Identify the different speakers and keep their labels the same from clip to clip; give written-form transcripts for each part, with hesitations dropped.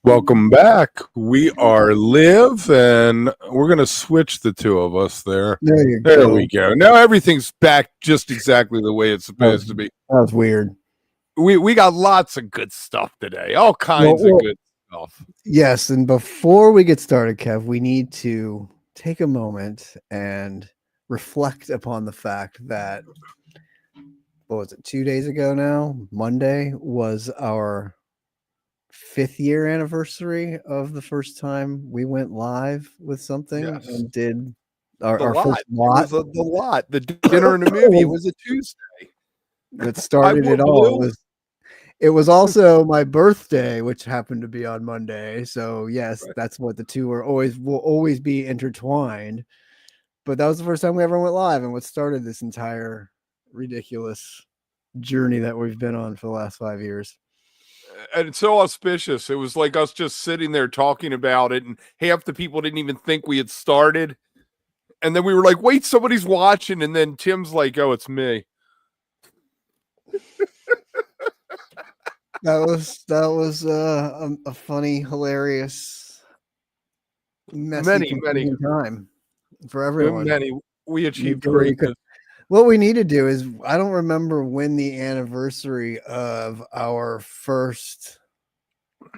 Speaker 1: Welcome back. We are Liv, and we're going to switch the two of us there. There we go. Now everything's back just exactly the way it's supposed to be.
Speaker 2: That was weird.
Speaker 1: We got lots of good stuff today. All kinds of good stuff.
Speaker 2: Yes, and before we get started, Kev, we need to take a moment and reflect upon the fact that, what was it, 2 days ago now? Monday was our 5th year anniversary of the first time we went live with something and did our first lot.
Speaker 1: The lot. The dinner and the movie was a Tuesday.
Speaker 2: That started it all. It was also my birthday, which happened to be on Monday. So yes, that's what the two will always be intertwined. But that was the first time we ever went live, and what started this entire ridiculous journey that we've been on for the last 5 years.
Speaker 1: And it's so auspicious. It was like us just sitting there talking about it, and half the people didn't even think we had started. And then we were like, wait, somebody's watching. And then Tim's like, oh, it's me.
Speaker 2: That was a funny, hilarious, messy
Speaker 1: many
Speaker 2: time for everyone.
Speaker 1: We achieved greatness.
Speaker 2: What we need to do is, I don't remember when the anniversary of our first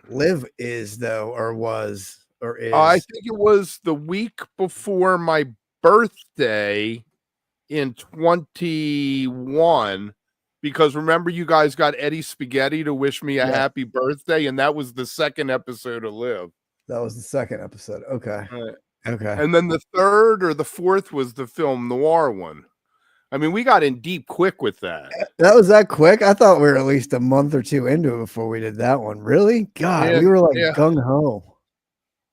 Speaker 2: live is, though, or was, or is.
Speaker 1: I think it was the week before my birthday in 21, because remember, you guys got Eddie Spaghetti to wish me a happy birthday, and that was the second episode of Live.
Speaker 2: That was the second episode. Okay. Okay.
Speaker 1: And then the third or the fourth was the film noir one. I mean, we got in deep quick with that.
Speaker 2: That was that quick? I thought we were at least a month or two into it before we did that one. Really? God, we were like gung-ho.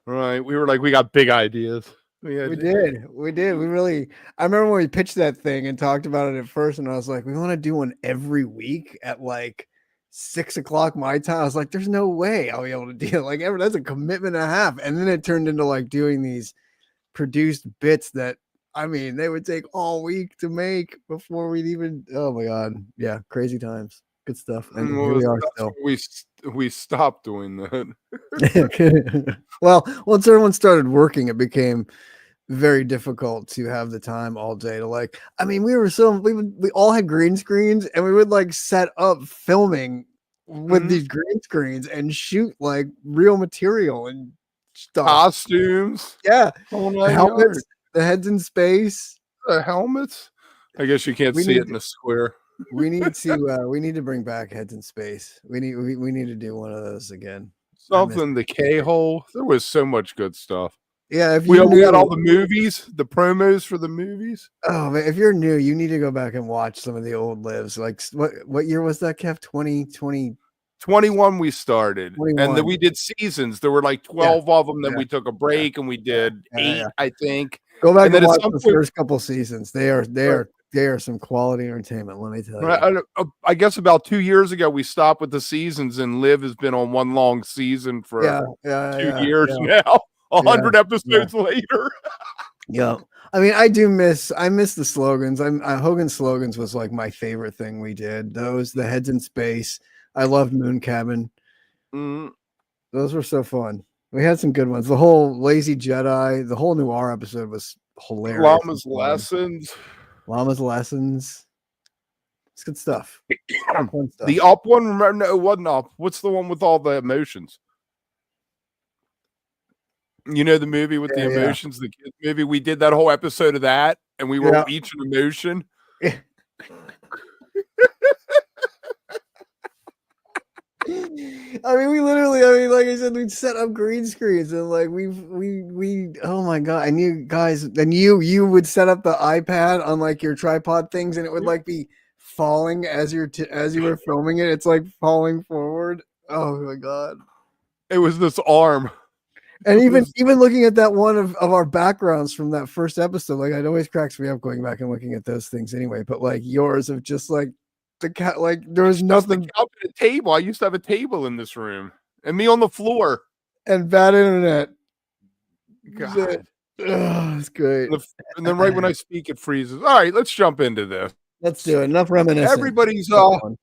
Speaker 1: Right. We were like, we got big ideas.
Speaker 2: We did. We really, I remember when we pitched that thing and talked about it at first, and I was like, we want to do one every week at like 6 o'clock my time. I was like, there's no way I'll be able to do it. Like, that's a commitment and a half. And then it turned into like doing these produced bits that, I mean, they would take all week to make before we'd even. Oh my God, yeah, crazy times, good stuff. And here we are still.
Speaker 1: We stopped doing that.
Speaker 2: Well, once everyone started working, it became very difficult to have the time all day to like. I mean, we all had green screens, and we would like set up filming with these green screens and shoot like real material and stuff.
Speaker 1: Costumes,
Speaker 2: helmets. The heads in space.
Speaker 1: Helmets. I guess you can't see it in the square.
Speaker 2: We need to bring back heads in space. We need to do one of those again.
Speaker 1: Something the K-hole. There was so much good stuff.
Speaker 2: Yeah, if
Speaker 1: we had all the movies, the promos for the movies.
Speaker 2: Oh man, if you're new, you need to go back and watch some of the old lives. Like what year was that, Kev? 2020.
Speaker 1: 21 we started, 21. And then we did seasons. There were like 12 of them. Then we took a break and we did 8, I think.
Speaker 2: Go back and watch the first couple seasons. They are some quality entertainment. Let me tell you.
Speaker 1: I guess about 2 years ago we stopped with the seasons, and Liv has been on one long season for 2 years now. 100 episodes later.
Speaker 2: Yeah. I mean, I miss the slogans. Hogan's slogans was like my favorite thing we did. The heads in space. I loved Moon Cabin. Those were so fun. We had some good ones. The whole Lazy Jedi, the whole noir episode was hilarious.
Speaker 1: Llama's Lessons.
Speaker 2: It's good stuff.
Speaker 1: The Up one, remember? No, it wasn't Up. What's the one with all the emotions? You know, the movie with the emotions, the kids movie. We did that whole episode of that, and we wrote each an emotion.
Speaker 2: I mean, like I said, we'd set up green screens, and like we oh my God, and you guys, and you would set up the iPad on like your tripod things, and it would like be falling as you were filming it. It's like falling forward. Oh my God.
Speaker 1: It was this arm.
Speaker 2: And even looking at that one of our backgrounds from that first episode, like it always cracks me up going back and looking at those things anyway, but like yours of just like the cat, like there was nothing.
Speaker 1: The table. I used to have a table in this room, and me on the floor,
Speaker 2: and bad internet.
Speaker 1: God,
Speaker 2: it's great.
Speaker 1: And then right when I speak, it freezes. All right, let's jump into this.
Speaker 2: Let's do it. Enough reminiscing.
Speaker 1: Everybody's Warren.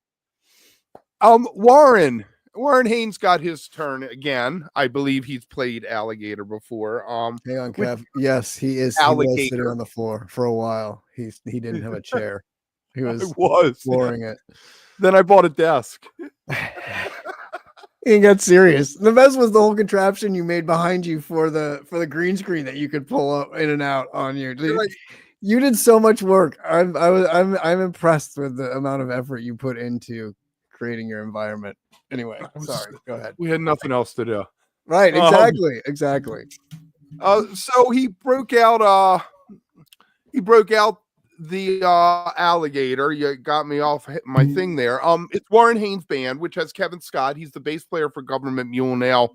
Speaker 1: Warren Haynes got his turn again. I believe he's played Alligator before.
Speaker 2: Hang on,
Speaker 1: Which
Speaker 2: Kev. Yes, he is. He was sitting
Speaker 1: Alligator.
Speaker 2: on the floor for a while. He didn't have a chair. He
Speaker 1: I
Speaker 2: was
Speaker 1: was.
Speaker 2: flooring it.
Speaker 1: Then I bought a desk.
Speaker 2: He got serious. The best was the whole contraption you made behind you for the green screen that you could pull up in and out on you.
Speaker 1: Right.
Speaker 2: You did so much work. I'm impressed with the amount of effort you put into creating your environment. Anyway, sorry. Go ahead.
Speaker 1: We had nothing else to do.
Speaker 2: Right, exactly.
Speaker 1: So he broke out the Alligator. You got me off my thing there. It's Warren Haynes band, which has Kevin Scott. He's the bass player for Government Mule now.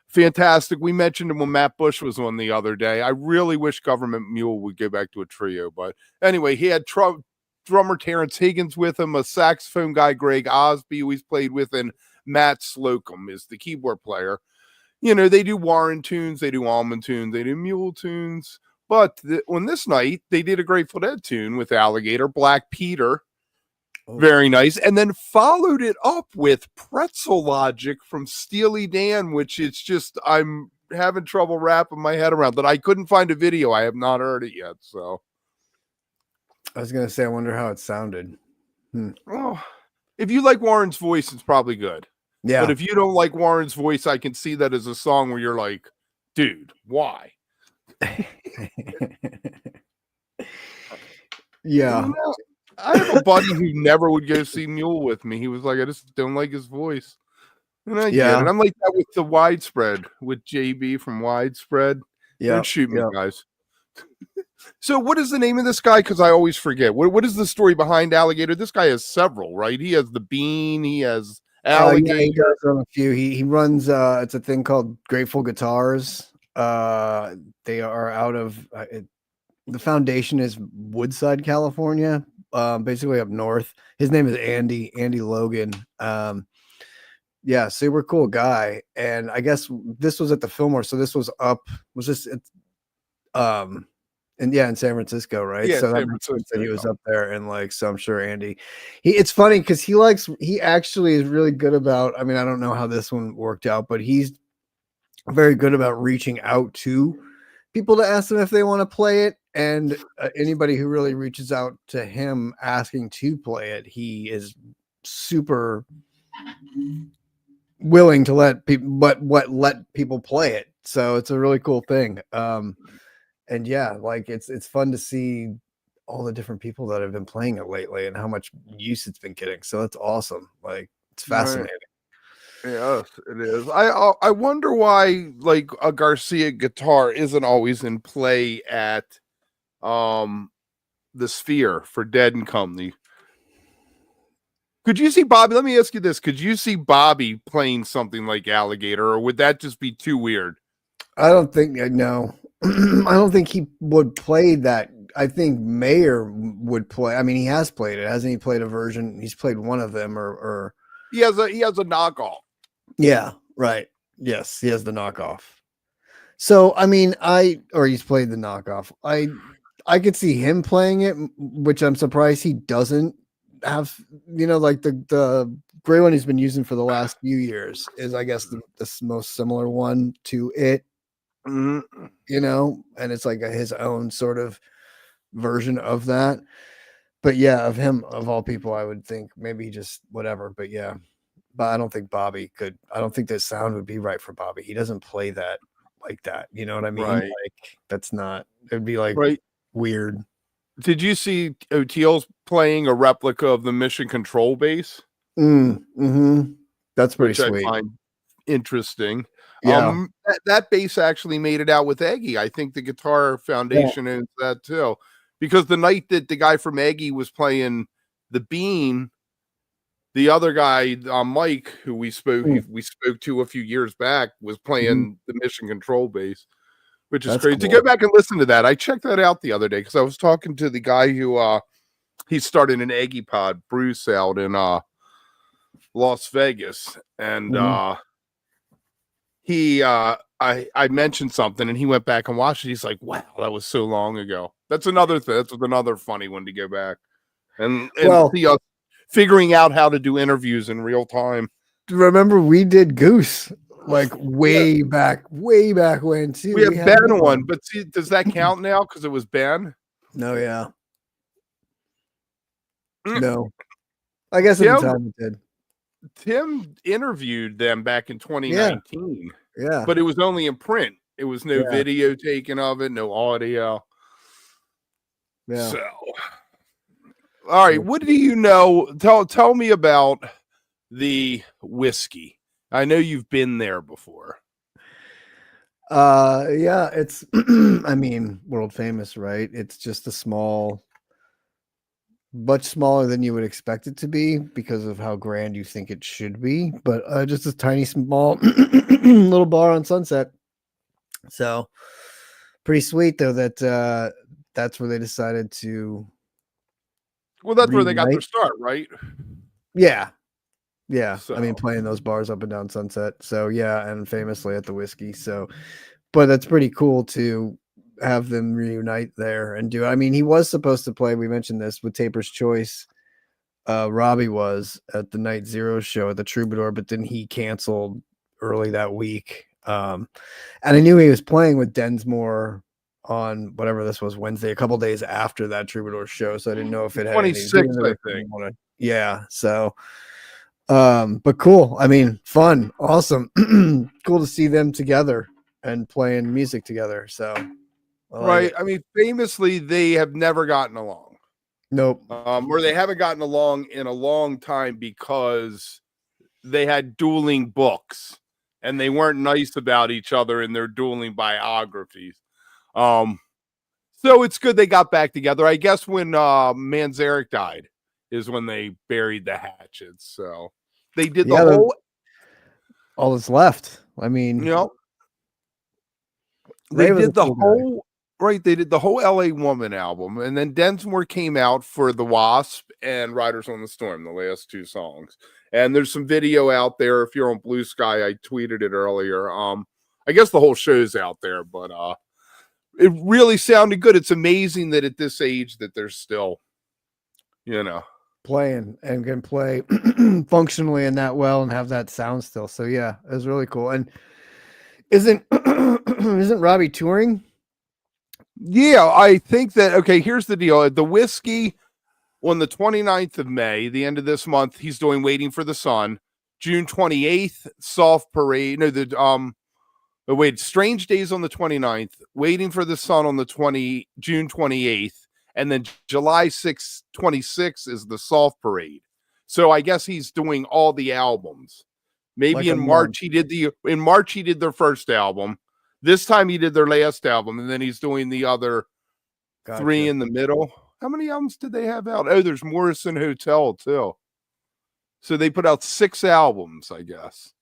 Speaker 1: Fantastic. We mentioned him when Matt Bush was on the other day. I really wish Government Mule would go back to a trio, but anyway, he had drummer Terrence Higgins with him, a saxophone guy Greg Osby, who he's played with, and Matt Slocum is the keyboard player. You know, they do Warren tunes, they do Almond tunes, they do Mule tunes. But on this night, they did a Grateful Dead tune with Alligator, Black Peter. Oh. Very nice. And then followed it up with Pretzel Logic from Steely Dan, which it's just, I'm having trouble wrapping my head around that. I couldn't find a video. I have not heard it yet. So
Speaker 2: I was going to say, I wonder how it sounded.
Speaker 1: Oh, if you like Warren's voice, it's probably good.
Speaker 2: Yeah.
Speaker 1: But if you don't like Warren's voice, I can see that as a song where you're like, dude, why?
Speaker 2: Yeah.
Speaker 1: I have a buddy who never would go see Mule with me. He was like, I just don't like his voice. And I get it. I'm like that with the Widespread, with JB from Widespread. Yeah. Don't shoot me, guys. So what is the name of this guy? Because I always forget. What is the story behind Alligator? This guy has several, right? He has the Bean. He has Alligator.
Speaker 2: He does on a few. He runs, it's a thing called Grateful Guitars. They are out of the foundation is Woodside, California, basically up north. His name is Andy Logan. Yeah, super cool guy. And I guess this was at the Fillmore, so this was in San Francisco, right?
Speaker 1: Yeah,
Speaker 2: so that he was up there, and so I'm sure Andy. It's funny because he actually is really good about. I mean, I don't know how this one worked out, but he's very good about reaching out to people to ask them if they want to play it, and anybody who really reaches out to him asking to play it, he is super willing to let people play it. So it's a really cool thing. And yeah, it's fun to see all the different people that have been playing it lately and how much use it's been getting. So that's awesome. It's fascinating.
Speaker 1: Right. Yes, it is. I wonder why a Garcia guitar isn't always in play at the Sphere for Dead and Company. Could you see Bobby? Let me ask you this. Could you see Bobby playing something like Alligator, or would that just be too weird?
Speaker 2: I don't think no. I don't think he would play that. I think Mayer would play. I mean, he has played it. Hasn't he played a version? He's played one of them or
Speaker 1: he has a knockoff.
Speaker 2: Yeah, right. Yes, he has the knockoff. So, I mean, he's played the knockoff. I could see him playing it, which I'm surprised he doesn't have, the gray one he's been using for the last few years is, I guess, the most similar one to it, and it's like his own sort of version of that. But yeah, of him, of all people, I would think maybe just whatever. But yeah, but I don't think Bobby could. I don't think the sound would be right for Bobby. He doesn't play that like that. You know what I mean?
Speaker 1: Right.
Speaker 2: That's not. It'd be weird.
Speaker 1: Did you see O'Teal's playing a replica of the Mission Control bass?
Speaker 2: That's pretty sweet.
Speaker 1: I find interesting.
Speaker 2: Yeah.
Speaker 1: That bass actually made it out with Eggy. I think the Guitar Foundation is that too. Because the night that the guy from Eggy was playing the Bean, the other guy, Mike, who we spoke to a few years back, was playing the Mission Control bass, which is crazy. Cool. To go back and listen to that, I checked that out the other day because I was talking to the guy who he started an Eggy Pod, Bruce, out in Las Vegas, and I mentioned something, and he went back and watched it. He's like, "Wow, that was so long ago." That's another thing. That's another funny one to go back and see us figuring out how to do interviews in real time.
Speaker 2: remember we did Goose like way back when too.
Speaker 1: We had Ben
Speaker 2: him
Speaker 1: on, but see, does that count now? Because it was Ben.
Speaker 2: No, yeah. No. I guess at the time it did.
Speaker 1: Tim interviewed them back in 2019.
Speaker 2: Yeah.
Speaker 1: But it was only in print. It was no video taken of it, no audio.
Speaker 2: Yeah.
Speaker 1: So, all right, what do you know? Tell me about the whiskey. I know you've been there before.
Speaker 2: Yeah, it's I mean, world famous, right? It's just a small, much smaller than you would expect it to be because of how grand you think it should be, but just a tiny small little bar on Sunset. So pretty sweet though that that's where they decided to
Speaker 1: that's where they got their start, right?
Speaker 2: Yeah. So. I mean, playing those bars up and down Sunset. So yeah, and famously at the whiskey. So, but that's pretty cool to have them reunite there and do. I mean, he was supposed to play. We mentioned this with Taper's Choice. Robbie was at the Night Zero show at the Troubadour, but then he canceled early that week. And I knew he was playing with Densmore on whatever this was, Wednesday, a couple days after that Troubadour show. So I didn't know if it had
Speaker 1: 26, I think.
Speaker 2: Yeah. So. But cool. I mean, fun, awesome, cool to see them together and playing music together. So,
Speaker 1: right. I mean, famously, they have never gotten along.
Speaker 2: Nope.
Speaker 1: Or they haven't gotten along in a long time because they had dueling books and they weren't nice about each other in their dueling biographies. So it's good they got back together. I guess when Manzarek died is when they buried the hatchets. So they did the whole.
Speaker 2: All that's left. I mean,
Speaker 1: they did the whole. Right, they did the whole LA Woman album, and then Densmore came out for The Wasp and Riders on the Storm, the last two songs. And there's some video out there. If you're on Blue Sky, I tweeted it earlier. I guess the whole show's out there, but it really sounded good. It's amazing that at this age that they're still,
Speaker 2: playing and can play functionally and that well and have that sound still. So yeah, it was really cool. And isn't Robbie touring?
Speaker 1: Yeah, I think that. Okay, here's the deal. The whiskey on the 29th of May, the end of this month, he's doing Waiting for the Sun. June 28th, Soft Parade. No, Strange Days on the 29th, Waiting for the Sun on the June 28th. And then July 26th is the Soft Parade. So I guess he's doing all the albums. Maybe like in March he did their first album. This time he did their last album, and then he's doing the other three in the middle. How many albums did they have out? Oh, there's Morrison Hotel too. So they put out 6 albums, I guess.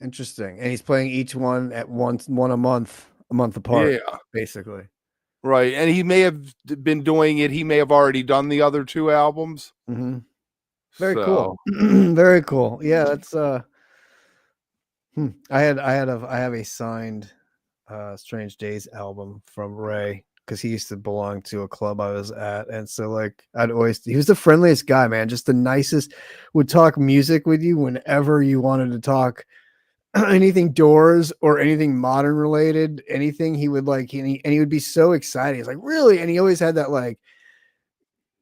Speaker 2: Interesting. And he's playing each one at one a month apart, basically.
Speaker 1: Right. And he may have been doing it. He may have already done the other 2 albums.
Speaker 2: Mm-hmm. Very cool. Very cool. Yeah, that's I have a signed Strange Days album from Ray because he used to belong to a club I was at, and so like he was the friendliest guy, man, just the nicest, would talk music with you whenever you wanted to talk anything Doors or anything modern related, anything he would like, and he would be so excited. He's like, really? And he always had that like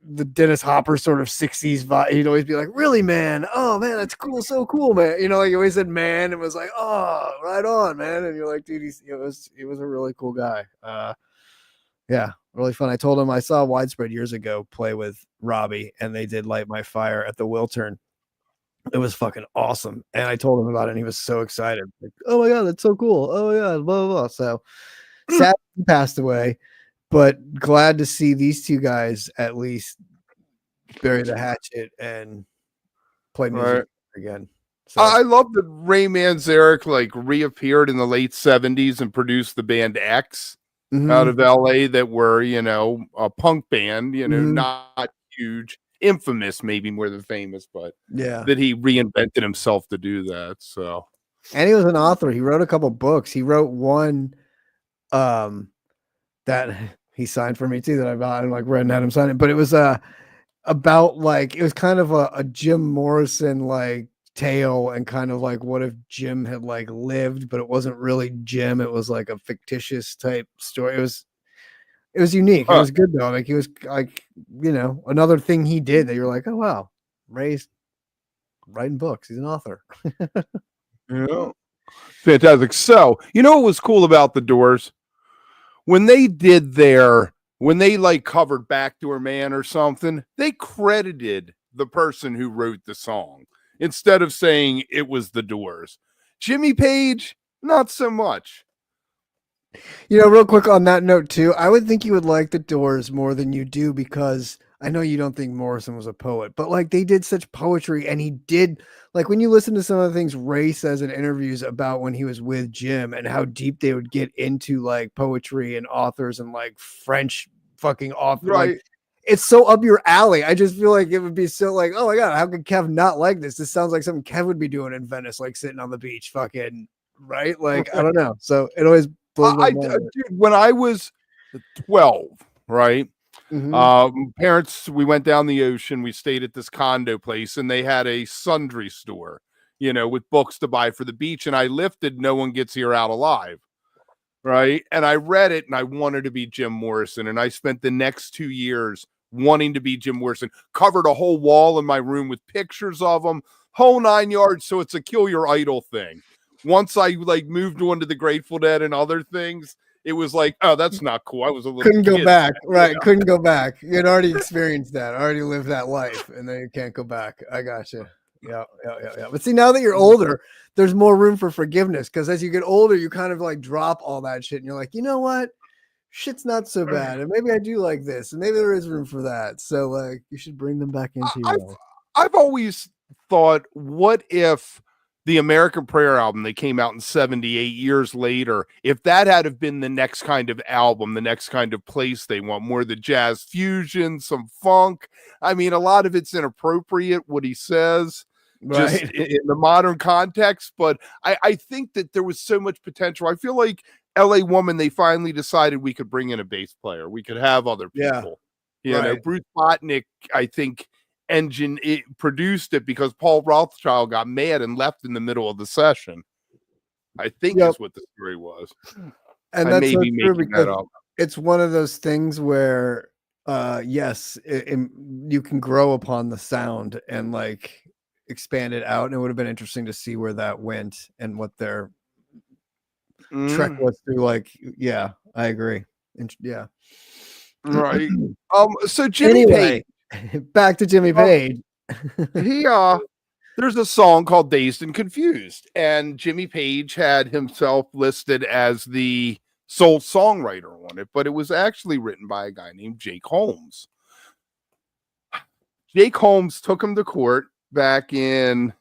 Speaker 2: the Dennis Hopper sort of 60s vibe. He'd always be like, really, man? Oh man, that's cool. So cool, man. Like he always said man and was like, oh, right on, man. And you're like, dude, he was a really cool guy. Yeah, really fun. I told him I saw Widespread years ago play with Robbie and they did Light My Fire at the Wiltern. It was fucking awesome. And I told him about it and he was so excited. Like, oh my God, that's so cool. Oh yeah, blah, blah, blah. So sad he passed away, but glad to see these two guys at least bury the hatchet and play music again.
Speaker 1: So I love that Ray Manzarek like reappeared in the late 70s and produced the band X out of LA that were, a punk band, not huge, infamous, maybe more than famous, but that he reinvented himself to do that. So,
Speaker 2: and he was an author. He wrote a couple books. He wrote one that he signed for me too, that I bought and like read and had him sign it. But it was about like, it was kind of a Jim Morrison like tale and kind of like what if Jim had like lived, but it wasn't really Jim. It was like a fictitious type story. It was unique. It was good though. Like he was like, you know, another thing he did that you're like, oh wow, Ray's writing books. He's an author.
Speaker 1: Yeah. Fantastic. So, you know what was cool about the Doors? When they like covered Backdoor Man or something, they credited the person who wrote the song instead of saying it was the Doors. Jimmy Page, not so much.
Speaker 2: You know, real quick on that note too, I would think you would like the Doors more than you do because I know you don't think Morrison was a poet, but like they did such poetry and he did like when you listen to some of the things Ray says in interviews about when he was with Jim and how deep they would get into like poetry and authors and like French fucking author.
Speaker 1: Right.
Speaker 2: Like it's so up your alley. I just feel like it would be so like, oh my God, how could Kev not like this? This sounds like something Kev would be doing in Venice, like sitting on the beach, fucking right. Like, I don't know. So it always
Speaker 1: dude, when I was 12, right? Parents, we went down the ocean. We stayed at this condo place, and they had a sundry store, you know, with books to buy for the beach. And I lifted "No One Gets Here Out Alive," right? And I read it, and I wanted to be Jim Morrison. And I spent the next 2 years wanting to be Jim Morrison. Covered a whole wall in my room with pictures of him, whole 9 yards. So it's a kill your idol thing. Once I like moved on to the Grateful Dead and other things, it was like, oh, that's not cool. I was a little
Speaker 2: couldn't go
Speaker 1: kid.
Speaker 2: back, right? Yeah. Couldn't go back. You had already experienced that, already lived that life, and then you can't go back. I gotcha. Yeah. But see, now that you're older, there's more room for forgiveness because as you get older, you kind of like drop all that shit, and you're like, you know what? Shit's not so bad, and maybe I do like this, and maybe there is room for that. So, like, you should bring them back into your life.
Speaker 1: I've always thought, what if the American Prayer album, they came out in 78 years later, if that had have been the next kind of album, the next kind of place they want, more the jazz fusion, some funk. I mean, a lot of it's inappropriate, what he says, right, just in the modern context. But I think that there was so much potential. I feel like LA Woman, they finally decided we could bring in a bass player. We could have other people. Yeah. You know, Bruce Botnick, I think, produced it because Paul Rothschild got mad and left in the middle of the session. I think that's what the story was.
Speaker 2: And that's so true because it's one of those things where yes, you can grow upon the sound and like expand it out, and it would have been interesting to see where that went and what their trek was through. Like, yeah, I agree. Yeah,
Speaker 1: right. So Jimmy Page.
Speaker 2: Back to Jimmy Page.
Speaker 1: There's a song called Dazed and Confused, and Jimmy Page had himself listed as the sole songwriter on it, but it was actually written by a guy named Jake Holmes. Jake Holmes took him to court back in,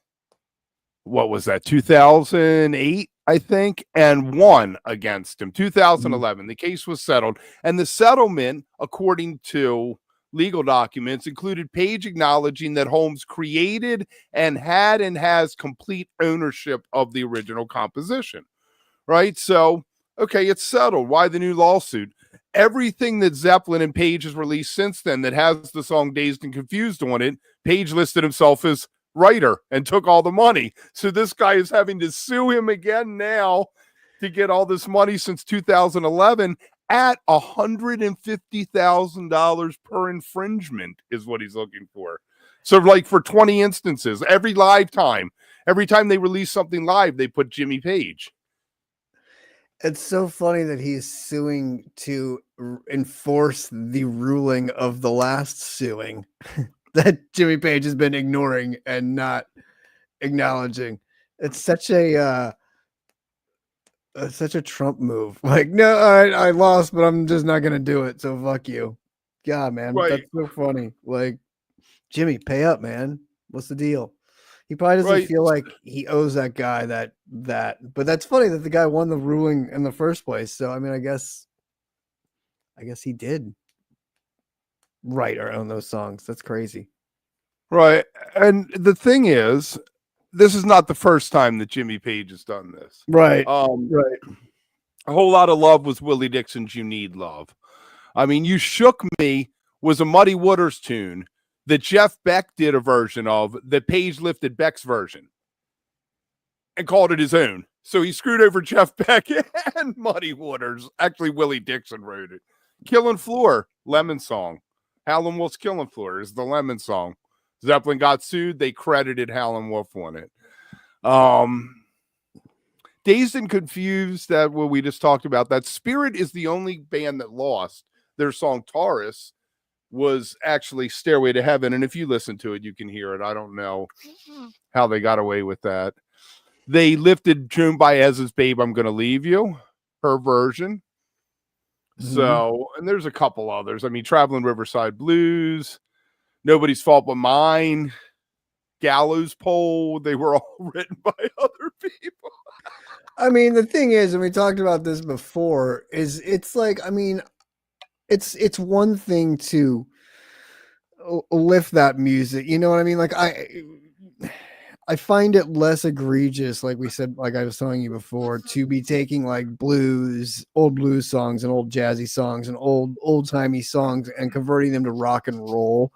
Speaker 1: what was that, 2008, I think, and won against him. 2011. The case was settled, and the settlement, according to legal documents, included Page acknowledging that Holmes created and has complete ownership of the original composition. Right? So, okay, it's settled. Why the new lawsuit? Everything that Zeppelin and Page has released since then that has the song Dazed and Confused on it, Page listed himself as writer and took all the money. So this guy is having to sue him again now to get all this money since 2011 at $150,000 per infringement is what he's looking for. So like for 20 instances, every time they release something live, they put Jimmy Page.
Speaker 2: It's so funny that he's suing to enforce the ruling of the last suing that Jimmy Page has been ignoring and not acknowledging. It's such a Trump move. Like, no, all right, I lost, but I'm just not gonna do it. So fuck you. God, man, that's so funny. Like, Jimmy, pay up, man. What's the deal? He probably doesn't feel like he owes that guy that. But that's funny that the guy won the ruling in the first place. So I mean, I guess he did write or own those songs. That's crazy.
Speaker 1: Right. And the thing is, this is not the first time that Jimmy Page has done this.
Speaker 2: Right.
Speaker 1: Right. A Whole Lot of Love was Willie Dixon's You Need Love. I mean, You Shook Me was a Muddy Waters tune that Jeff Beck did a version of, that Page lifted Beck's version. and called it his own. So he screwed over Jeff Beck and Muddy Waters. Actually, Willie Dixon wrote it. Killing Floor, Lemon Song. Howlin' Wolf's Killing Floor is the Lemon Song. Zeppelin got sued. They credited Howlin' Wolf on it. Dazed and Confused, that what we just talked about, that Spirit is the only band that lost. Their song Taurus was actually Stairway to Heaven. And if you listen to it, you can hear it. I don't know how they got away with that. They lifted Joan Baez's Babe, I'm Gonna Leave You, her version. So, and there's a couple others. I mean, Traveling Riverside Blues, Nobody's Fault But Mine, Gallows Pole. They were all written by other people.
Speaker 2: I mean, the thing is, and we talked about this before, is it's like, I mean, it's one thing to lift that music, you know what I mean? Like I find it less egregious, like we said, like I was telling you before, to be taking like old blues songs and old jazzy songs and old timey songs and converting them to rock and roll.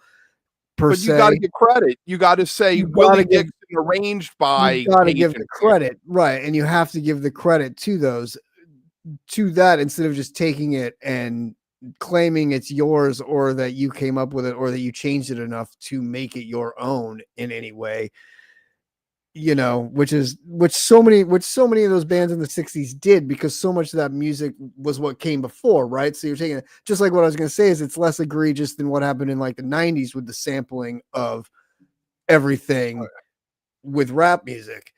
Speaker 1: But you got to give credit. You got to say Willie Dixon arranged by.
Speaker 2: You got to give the credit, right? And you have to give the credit to that instead of just taking it and claiming it's yours, or that you came up with it, or that you changed it enough to make it your own in any way. You know, which so many of those bands in the 60s did, because so much of that music was what came before, right? So you're taking it, just like what I was going to say, is it's less egregious than what happened in like the 90s with the sampling of everything with rap music.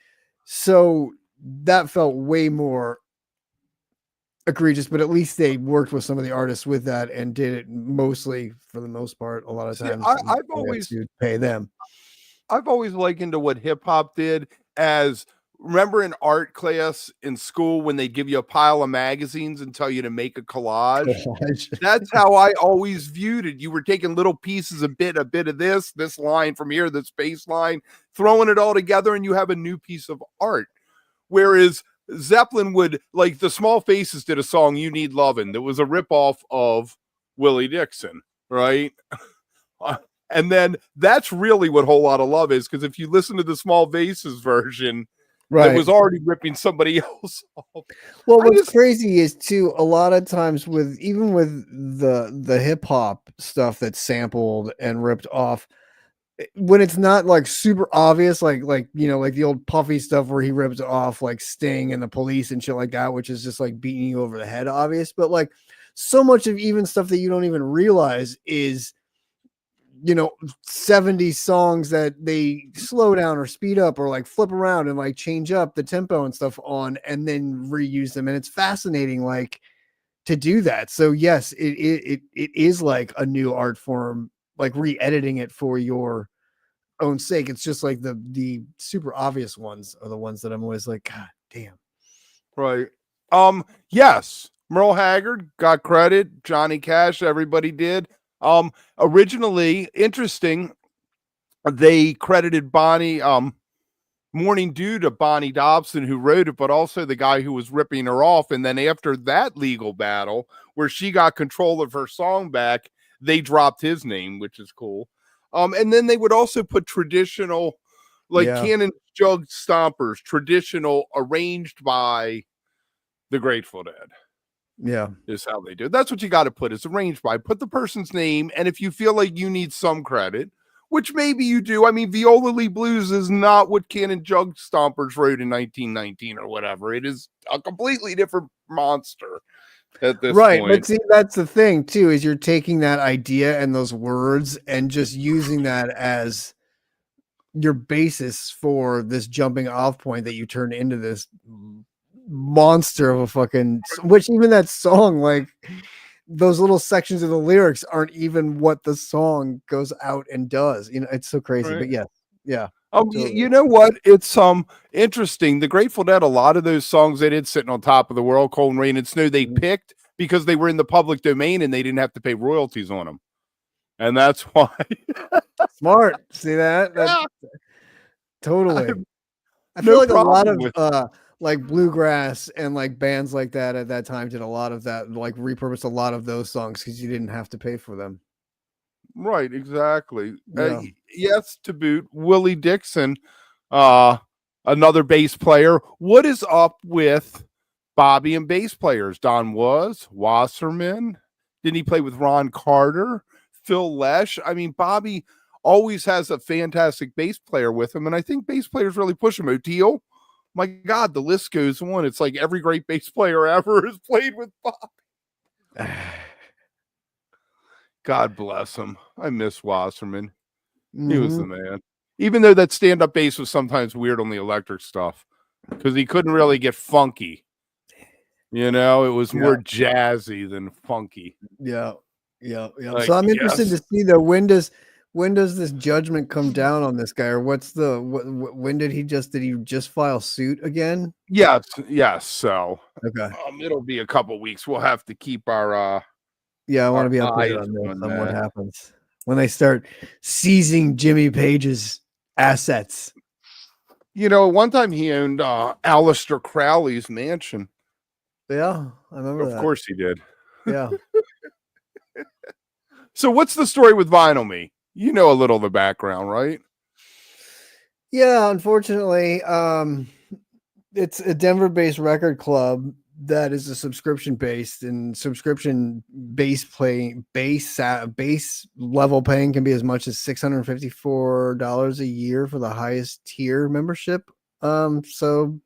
Speaker 2: So that felt way more egregious, but at least they worked with some of the artists with that and did it mostly, for the most part, a lot of times.
Speaker 1: I've always
Speaker 2: pay them.
Speaker 1: I've always likened to what hip hop did as, remember in art class in school when they'd give you a pile of magazines and tell you to make a collage? That's how I always viewed it. You were taking little pieces, a bit of this line from here, this bass line, throwing it all together, and you have a new piece of art. Whereas Zeppelin would, like the Small Faces did a song, You Need Lovin', that was a ripoff of Willie Dixon, right? And then that's really what Whole Lotta Love is, because if you listen to the Small Faces version, right, it was already ripping somebody else off.
Speaker 2: Well, what's crazy is too, a lot of times with the hip hop stuff that's sampled and ripped off, when it's not like super obvious, like you know, like the old Puffy stuff where he ripped off like Sting and the Police and shit like that, which is just like beating you over the head, obvious. But like so much of even stuff that you don't even realize is, you know, 70 songs that they slow down or speed up or like flip around and like change up the tempo and stuff on, and then reuse them. And it's fascinating, like, to do that. So yes, it is like a new art form, like re-editing it for your own sake. It's just like the super obvious ones are the ones that I'm always like, God damn.
Speaker 1: Right. Yes, Merle Haggard got credit, Johnny Cash, everybody did. Originally, interesting, they credited Bonnie, Morning Dew to Bonnie Dobson, who wrote it, but also the guy who was ripping her off. And then after that legal battle, where she got control of her song back, they dropped his name, which is cool. And then they would also put traditional, like Cannon Jug Stompers, traditional, arranged by the Grateful Dead.
Speaker 2: Yeah,
Speaker 1: is how they do it. That's what you got to put. It's arranged by. Put the person's name, and if you feel like you need some credit, which maybe you do. I mean, Viola Lee Blues is not what Cannon Jug Stompers wrote in 1919 or whatever. It is a completely different monster at this point.
Speaker 2: But see, that's the thing too, is you're taking that idea and those words and just using that as your basis for this jumping off point that you turn into this monster of a fucking, which even that song, like those little sections of the lyrics aren't even what the song goes out and does. You know, it's so crazy. Right. But yeah.
Speaker 1: Totally. You know what? It's interesting. The Grateful Dead, a lot of those songs they did, Sitting on Top of the World, Cold and Rain and Snow, they picked because they were in the public domain and they didn't have to pay royalties on them. And that's why.
Speaker 2: Smart. See that? Totally. I feel like a lot of like bluegrass and like bands like that at that time did a lot of that, like repurposed a lot of those songs because you didn't have to pay for them.
Speaker 1: Right, exactly. Yes, to boot, Willie Dixon another bass player. What is up with Bobby and bass players? Don Wasserman. Didn't he play with Ron Carter? Phil Lesh? I mean, Bobby always has a fantastic bass player with him, and I think bass players really push him. O'Teal, my God, the list goes on. It's like every great bass player ever has played with Bobby. God bless him. I miss Wasserman. He was the man. Even though that stand-up bass was sometimes weird on the electric stuff because he couldn't really get funky. You know, it was more jazzy than funky.
Speaker 2: Yeah. So I'm interested to see though, when does this judgment come down on this guy, or when did he just file suit again?
Speaker 1: Yes. So
Speaker 2: okay,
Speaker 1: it'll be a couple weeks. We'll have to keep our
Speaker 2: I want to be updated on what happens when they start seizing Jimmy Page's assets.
Speaker 1: You know, one time he owned Aleister Crowley's mansion.
Speaker 2: Yeah, I remember that.
Speaker 1: Of course he did.
Speaker 2: Yeah.
Speaker 1: So what's the story with Vinyl Me? You know a little of the background, right?
Speaker 2: Yeah, unfortunately, it's a Denver-based record club that is a subscription-based, and subscription bass level paying can be as much as $654 a year for the highest tier membership. So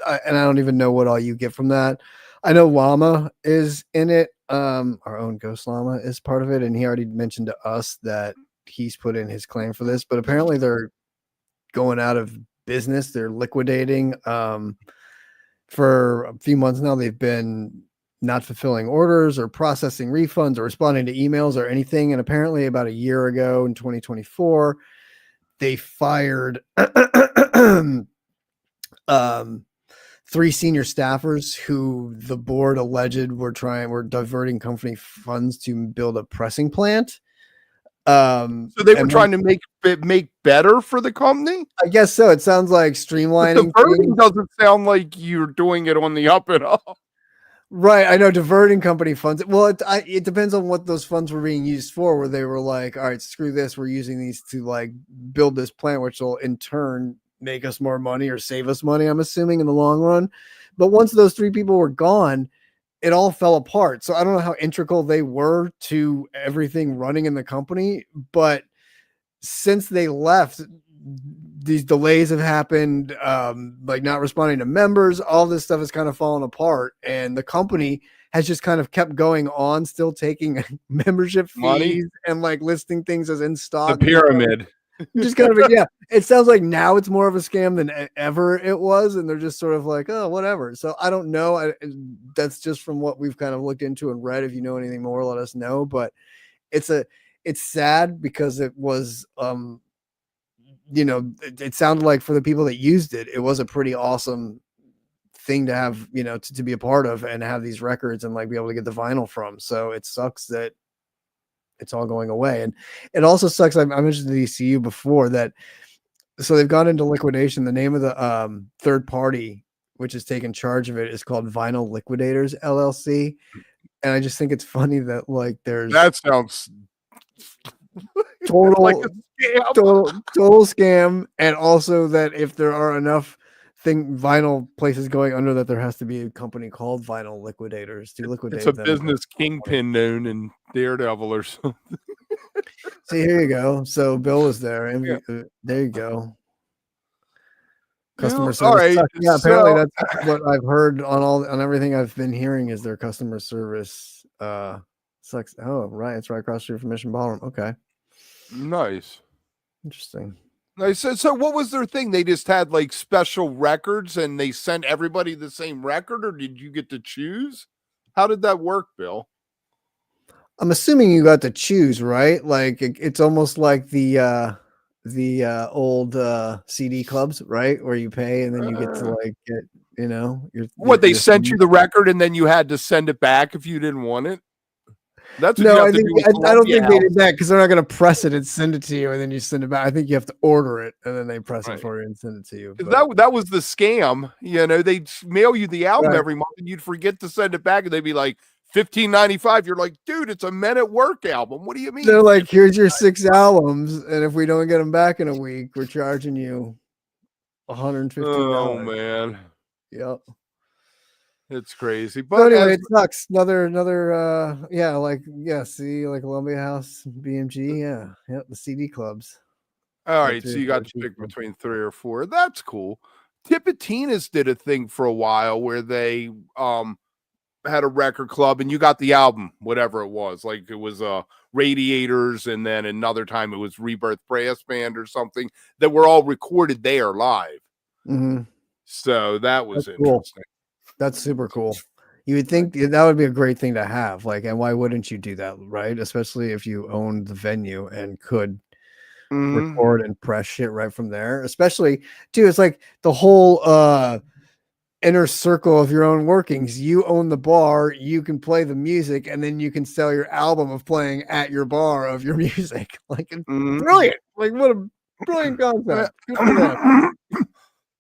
Speaker 2: I don't even know what all you get from that. I know Llama is in it. Our own Ghost Llama is part of it, and he already mentioned to us that he's put in his claim for this, but apparently they're going out of business. They're liquidating. For a few months now, they've been not fulfilling orders or processing refunds or responding to emails or anything. And apparently about a year ago in 2024, they fired 3 senior staffers who the board alleged were diverting company funds to build a pressing plant.
Speaker 1: So they were trying to make better for the company?
Speaker 2: I guess so. It sounds like streamlining.
Speaker 1: Diverting doesn't sound like you're doing it on the up and up.
Speaker 2: Right. I know, diverting company funds. Well, it depends on what those funds were being used for, where they were like, all right, screw this. We're using these to like build this plant, which will in turn make us more money or save us money, I'm assuming, in the long run. But once those 3 people were gone, it all fell apart. So I don't know how integral they were to everything running in the company, but since they left, these delays have happened, like not responding to members. All this stuff has kind of fallen apart, and the company has just kind of kept going on, still taking membership fees and like listing things as in stock.
Speaker 1: The pyramid.
Speaker 2: Just kind of, yeah. It sounds like now it's more of a scam than ever it was, and they're just sort of like, oh, whatever. So I don't know. That's just from what we've kind of looked into and read. If you know anything more, let us know. But it's sad because it was, it sounded like for the people that used it, it was a pretty awesome thing to have, to be a part of and have these records and like be able to get the vinyl from. So it sucks that it's all going away. And it also sucks. I mentioned the ECU before that. So they've gone into liquidation. The name of the third party, which has taken charge of it, is called Vinyl Liquidators LLC. And I just think it's funny that like
Speaker 1: that sounds
Speaker 2: total,
Speaker 1: like a scam.
Speaker 2: total scam. And also that if there are enough vinyl places going under, that there has to be a company called Vinyl Liquidators to liquidate them.
Speaker 1: It's a business kingpin known in Daredevil or something.
Speaker 2: See, here you go. So Bill was there, and there you go. Customer service. All right. Yeah, apparently that's what I've heard on everything I've been hearing is their customer service sucks. Oh, right. It's right across the street from Mission Ballroom. Okay.
Speaker 1: Nice.
Speaker 2: Interesting.
Speaker 1: Nice. So what was their thing? They just had like special records and they sent everybody the same record, or did you get to choose? How did that work, Bill?
Speaker 2: I'm assuming you got to choose, right? Like it's almost like the old CD clubs, right? Where you pay and then you get to like get,
Speaker 1: they sent you the record and then you had to send it back if you didn't want it. That's what
Speaker 2: I don't think they did that because they're not going to press it and send it to you and then you send it back. I think you have to order it and then they press it for you and send it to you.
Speaker 1: That was the scam. They'd mail you the album every month and you'd forget to send it back and they'd be like $15.95. You're like, dude, it's a Men at Work album. What do you mean?
Speaker 2: They're like, here's your 6 albums, and if we don't get them back in a week, we're charging you
Speaker 1: Oh
Speaker 2: $115.
Speaker 1: man,
Speaker 2: Yep.
Speaker 1: it's crazy.
Speaker 2: So
Speaker 1: But
Speaker 2: anyway,
Speaker 1: as
Speaker 2: it sucks. Another see, like Columbia House, BMG, the CD clubs.
Speaker 1: all
Speaker 2: They're
Speaker 1: right, so
Speaker 2: 3 or
Speaker 1: you
Speaker 2: 4
Speaker 1: got to pick
Speaker 2: cheaper.
Speaker 1: between 3 or 4. That's cool. Tipitina's did a thing for a while where they had a record club and you got the album, whatever it was. Like it was Radiators, and then another time it was Rebirth Brass Band or something that were all recorded there live.
Speaker 2: Mm-hmm.
Speaker 1: So that was
Speaker 2: That's cool.
Speaker 1: interesting.
Speaker 2: That's super cool. You would think that would be a great thing to have. Like, and why wouldn't you do that, right? Especially if you owned the venue and could record and press shit right from there. Especially, too, it's like the whole inner circle of your own workings. You own the bar, you can play the music, and then you can sell your album of playing at your bar of your music. Like, it's brilliant. Like, what a brilliant concept. Good for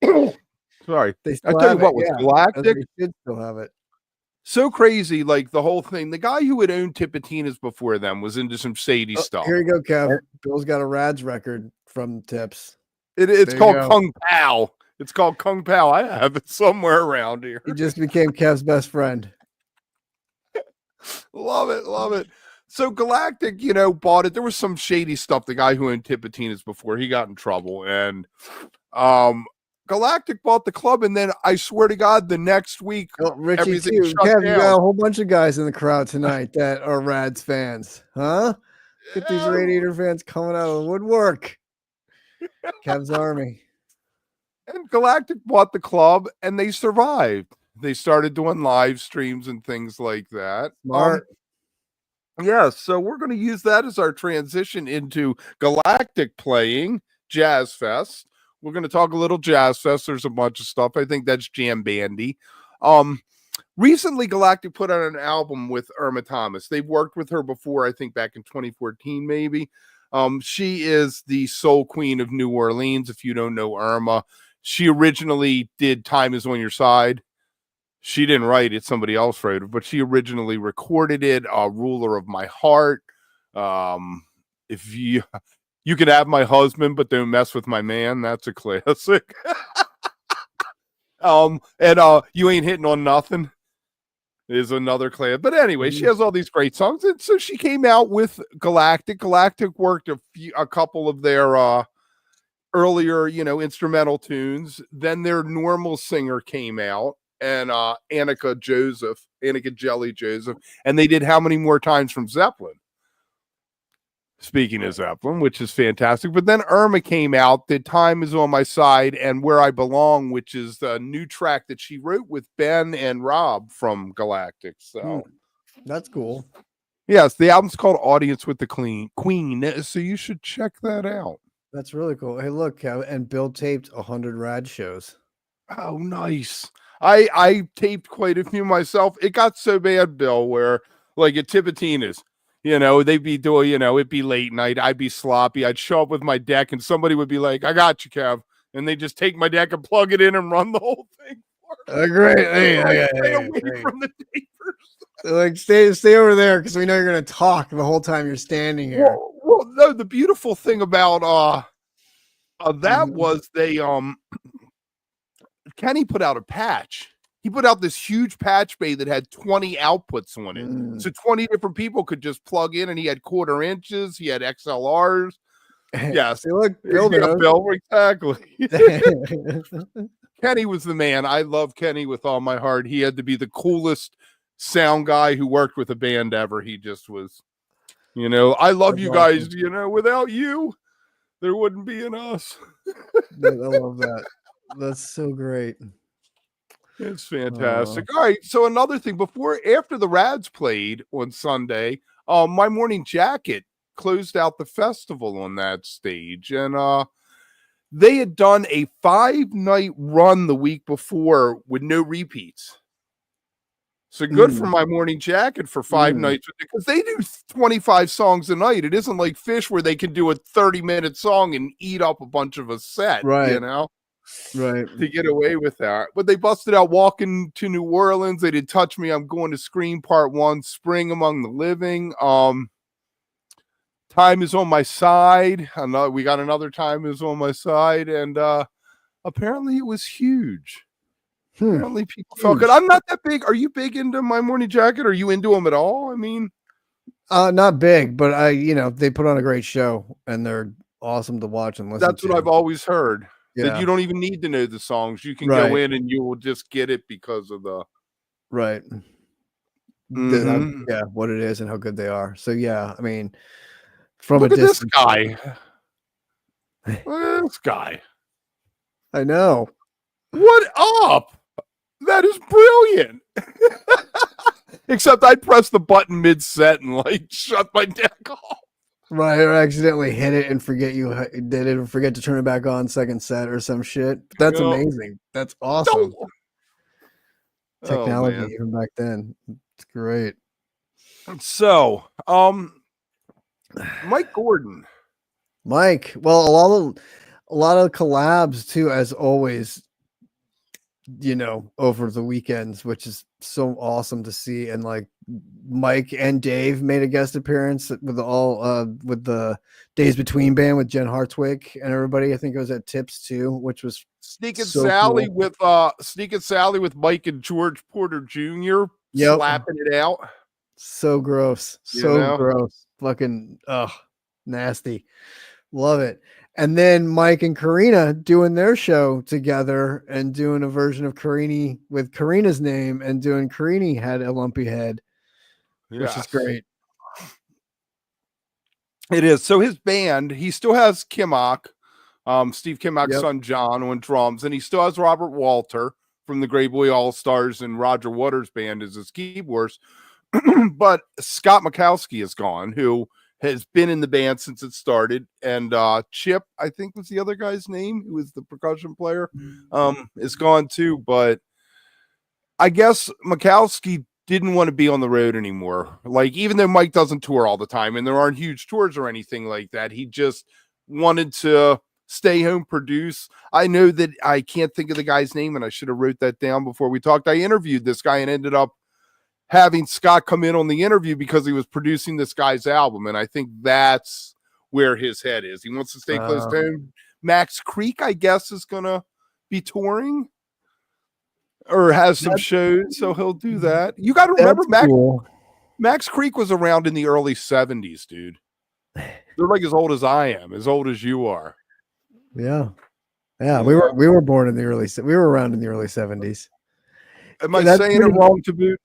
Speaker 2: them.
Speaker 1: Sorry.
Speaker 2: They
Speaker 1: I
Speaker 2: still
Speaker 1: tell you
Speaker 2: have
Speaker 1: what,
Speaker 2: it,
Speaker 1: with
Speaker 2: yeah.
Speaker 1: Galactic,
Speaker 2: They should still have it.
Speaker 1: so crazy, like the whole thing. The guy who had owned Tipitina's before them was into some shady stuff.
Speaker 2: Here you go, Kev. Bill's got a Rads record from Tips.
Speaker 1: It's called Kung Pao. It's called Kung Pao. I have it somewhere around here.
Speaker 2: He just became Kev's best friend.
Speaker 1: Love it, love it. So Galactic, bought it. There was some shady stuff. The guy who owned Tipitina's before, he got in trouble, and Galactic bought the club, and then I swear to God, the next week,
Speaker 2: Richie
Speaker 1: everything
Speaker 2: too.
Speaker 1: shut
Speaker 2: Kev,
Speaker 1: down.
Speaker 2: you got a whole bunch of guys in the crowd tonight that are Rads fans, huh? Get these Radiator fans coming out of the woodwork. Kev's Army.
Speaker 1: And Galactic bought the club, and they survived. They started doing live streams and things like that.
Speaker 2: Smart.
Speaker 1: Yeah, so we're going to use that as our transition into Galactic playing Jazzfest. We're going to talk a little Jazzfest. There's a bunch of stuff. I think that's Jambandy. Recently, Galactic put out an album with Irma Thomas. They've worked with her before, I think back in 2014, maybe. She is the soul queen of New Orleans. If you don't know Irma, she originally did Time Is On Your Side. She didn't write it, somebody else wrote it, but she originally recorded it. Ruler of My Heart. If you can have my husband, but don't mess with my man. That's a classic. And You Ain't Hitting on Nothing is another classic. But anyway, she has all these great songs, and so she came out with Galactic. Galactic worked a couple of their earlier, instrumental tunes. Then their normal singer came out, and Annika Jelly Joseph, and they did How Many More Times from Zeppelin. Speaking of Zeppelin, which is fantastic. But then Irma came out, did Time Is On My Side and Where I Belong, which is the new track that she wrote with Ben and Rob from Galactic. So
Speaker 2: that's cool.
Speaker 1: Yes, the album's called Audience with the Queen. So you should check that out.
Speaker 2: That's really cool. Hey, look, Kev, and Bill taped 100 Rad shows.
Speaker 1: Oh, nice. I taped quite a few myself. It got so bad, Bill, where like at Tipitina's, they'd be doing, it'd be late night. I'd be sloppy. I'd show up with my deck and somebody would be like, I got you, Kev. And they just take my deck and plug it in and run the whole thing.
Speaker 2: Great.
Speaker 1: Stay away from the tapers.
Speaker 2: Like stay over there because we know you're going to talk the whole time you're standing here.
Speaker 1: Well, no, the beautiful thing about that was they Kenny put out a patch. He put out this huge patch bay that had 20 outputs on it. So 20 different people could just plug in, and he had 1/4 inches. He had XLRs. Yes.
Speaker 2: Look, Bill,
Speaker 1: exactly. Kenny was the man. I love Kenny with all my heart. He had to be the coolest sound guy who worked with a band ever. He just was, I love you guys, without you, there wouldn't be an us.
Speaker 2: I love that. That's so great.
Speaker 1: It's fantastic. All right. So another thing after the Rads played on Sunday, My Morning Jacket closed out the festival on that stage. And they had done a 5-night run the week before with no repeats. So good for My Morning Jacket for 5 nights, because they do 25 songs a night. It isn't like Fish where they can do a 30-minute song and eat up a bunch of a set,
Speaker 2: right?
Speaker 1: Right. To get away with that. But they busted out Walking to New Orleans. They did Touch Me, I'm Going to Scream Part 1, Spring Among the Living. Time Is On My Side. We got another Time Is On My Side. And apparently it was huge.
Speaker 2: Hmm.
Speaker 1: Apparently people felt good. I'm not that big. Are you big into My Morning Jacket? Are you into them at all? I mean,
Speaker 2: Not big, but they put on a great show and they're awesome to watch and listen
Speaker 1: that's
Speaker 2: to.
Speaker 1: what I've always heard. That
Speaker 2: Yeah.
Speaker 1: you don't even need to know the songs. You can go
Speaker 2: Right.
Speaker 1: in and you will just get it because of the
Speaker 2: Right.
Speaker 1: Mhm.
Speaker 2: What it is and how good they are. So yeah, I mean, from
Speaker 1: Look
Speaker 2: a
Speaker 1: at this
Speaker 2: distance.
Speaker 1: guy. This guy.
Speaker 2: I know.
Speaker 1: What up? That is brilliant. Except I pressed the button mid-set and like shut my deck off.
Speaker 2: Right, or accidentally hit it and forget you did it, or forget to turn it back on second set or some shit. That's amazing. That's awesome.
Speaker 1: Don't. Oh
Speaker 2: Technology
Speaker 1: man.
Speaker 2: even back then. It's great.
Speaker 1: So, Mike Gordon.
Speaker 2: Mike, well, a lot of collabs too, as always, over the weekends, which is so awesome to see. And like Mike and Dave made a guest appearance with the Days Between band with Jen Hartwig and everybody. I think it was at Tips too, which was
Speaker 1: Sneaking
Speaker 2: so
Speaker 1: Sally
Speaker 2: cool.
Speaker 1: with Mike and George Porter Jr.
Speaker 2: Yep.
Speaker 1: slapping it out.
Speaker 2: So gross. Gross. Fucking nasty. Love it. And then Mike and Karina doing their show together and doing a version of Karini with Karina's name and doing Karini Had a Lumpy Head, which is great.
Speaker 1: It is. So his band, he still has Kimmock, Steve Kimmock's son John on drums, and he still has Robert Walter from the Gray Boy All-Stars and Roger Waters band as his keyboardist. But Scott Mikowski is gone, who has been in the band since it started, and Chip, I think was the other guy's name, who was the percussion player, is gone too. But I guess Mikowski didn't want to be on the road anymore. Like, even though Mike doesn't tour all the time and there aren't huge tours or anything like that, he just wanted to stay home, produce. I know that I can't think of the guy's name, and I should have wrote that down before we talked. I interviewed this guy and ended up having Scott come in on the interview because he was producing this guy's album. And I think that's where his head is. He wants to stay close to him. Max Creek, I guess, is going to be touring or has some shows. So he'll do that. You got to remember Max Creek was around in the early 70s, dude. They're like as old as I am, as old as you are.
Speaker 2: Yeah. Yeah. We were born in the we were around in the early 70s.
Speaker 1: Am I saying it wrong to boot?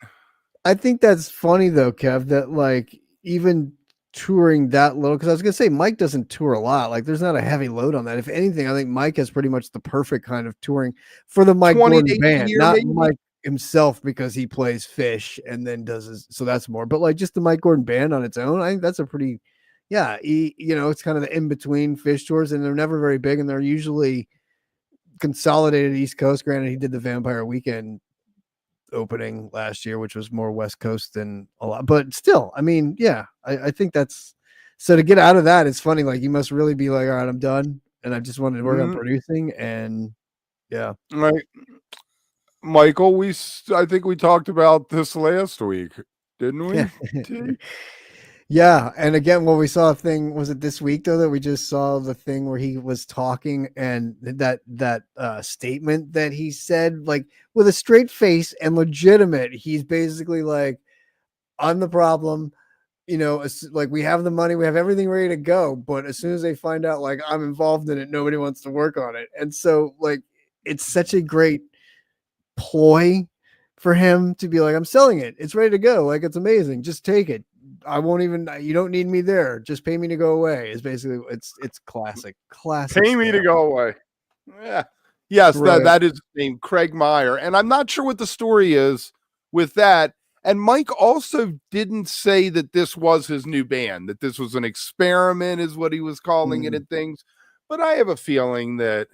Speaker 2: I think that's funny though, Kev, that like even touring that little, because I was gonna say Mike doesn't tour a lot. Like there's not a heavy load on that. If anything, I think Mike has pretty much the perfect kind of touring for the Mike Gordon band, not maybe? Mike himself, because he plays Phish and then does his, so that's more. But like just the Mike Gordon band on its own, I think that's a pretty, it's kind of the in between Phish tours, and they're never very big, and they're usually consolidated East Coast. Granted, he did the Vampire Weekend opening last year, which was more West Coast than a lot, but still, I mean, I think that's, so to get out of that, it's funny. Like you must really be like, all right, I'm done, and I just wanted to work on producing, and
Speaker 1: right. Michael, I think we talked about this last week, didn't we?
Speaker 2: Yeah, and again, when we saw a thing, was it this week though that we just saw the thing where he was talking, and that statement that he said, like with a straight face and legitimate, he's basically like, I'm the problem, like we have the money, we have everything ready to go, but as soon as they find out like I'm involved in it, nobody wants to work on it. And so like it's such a great ploy for him to be like, I'm selling it, it's ready to go, like it's amazing, just take it, I won't even, you don't need me there, just pay me to go away, is basically, it's classic
Speaker 1: Pay me to go away. Yeah. Yes, right. that is named Craig Meyer. And I'm not sure what the story is with that. And Mike also didn't say that this was his new band, that this was an experiment is what he was calling it and things. But I have a feeling that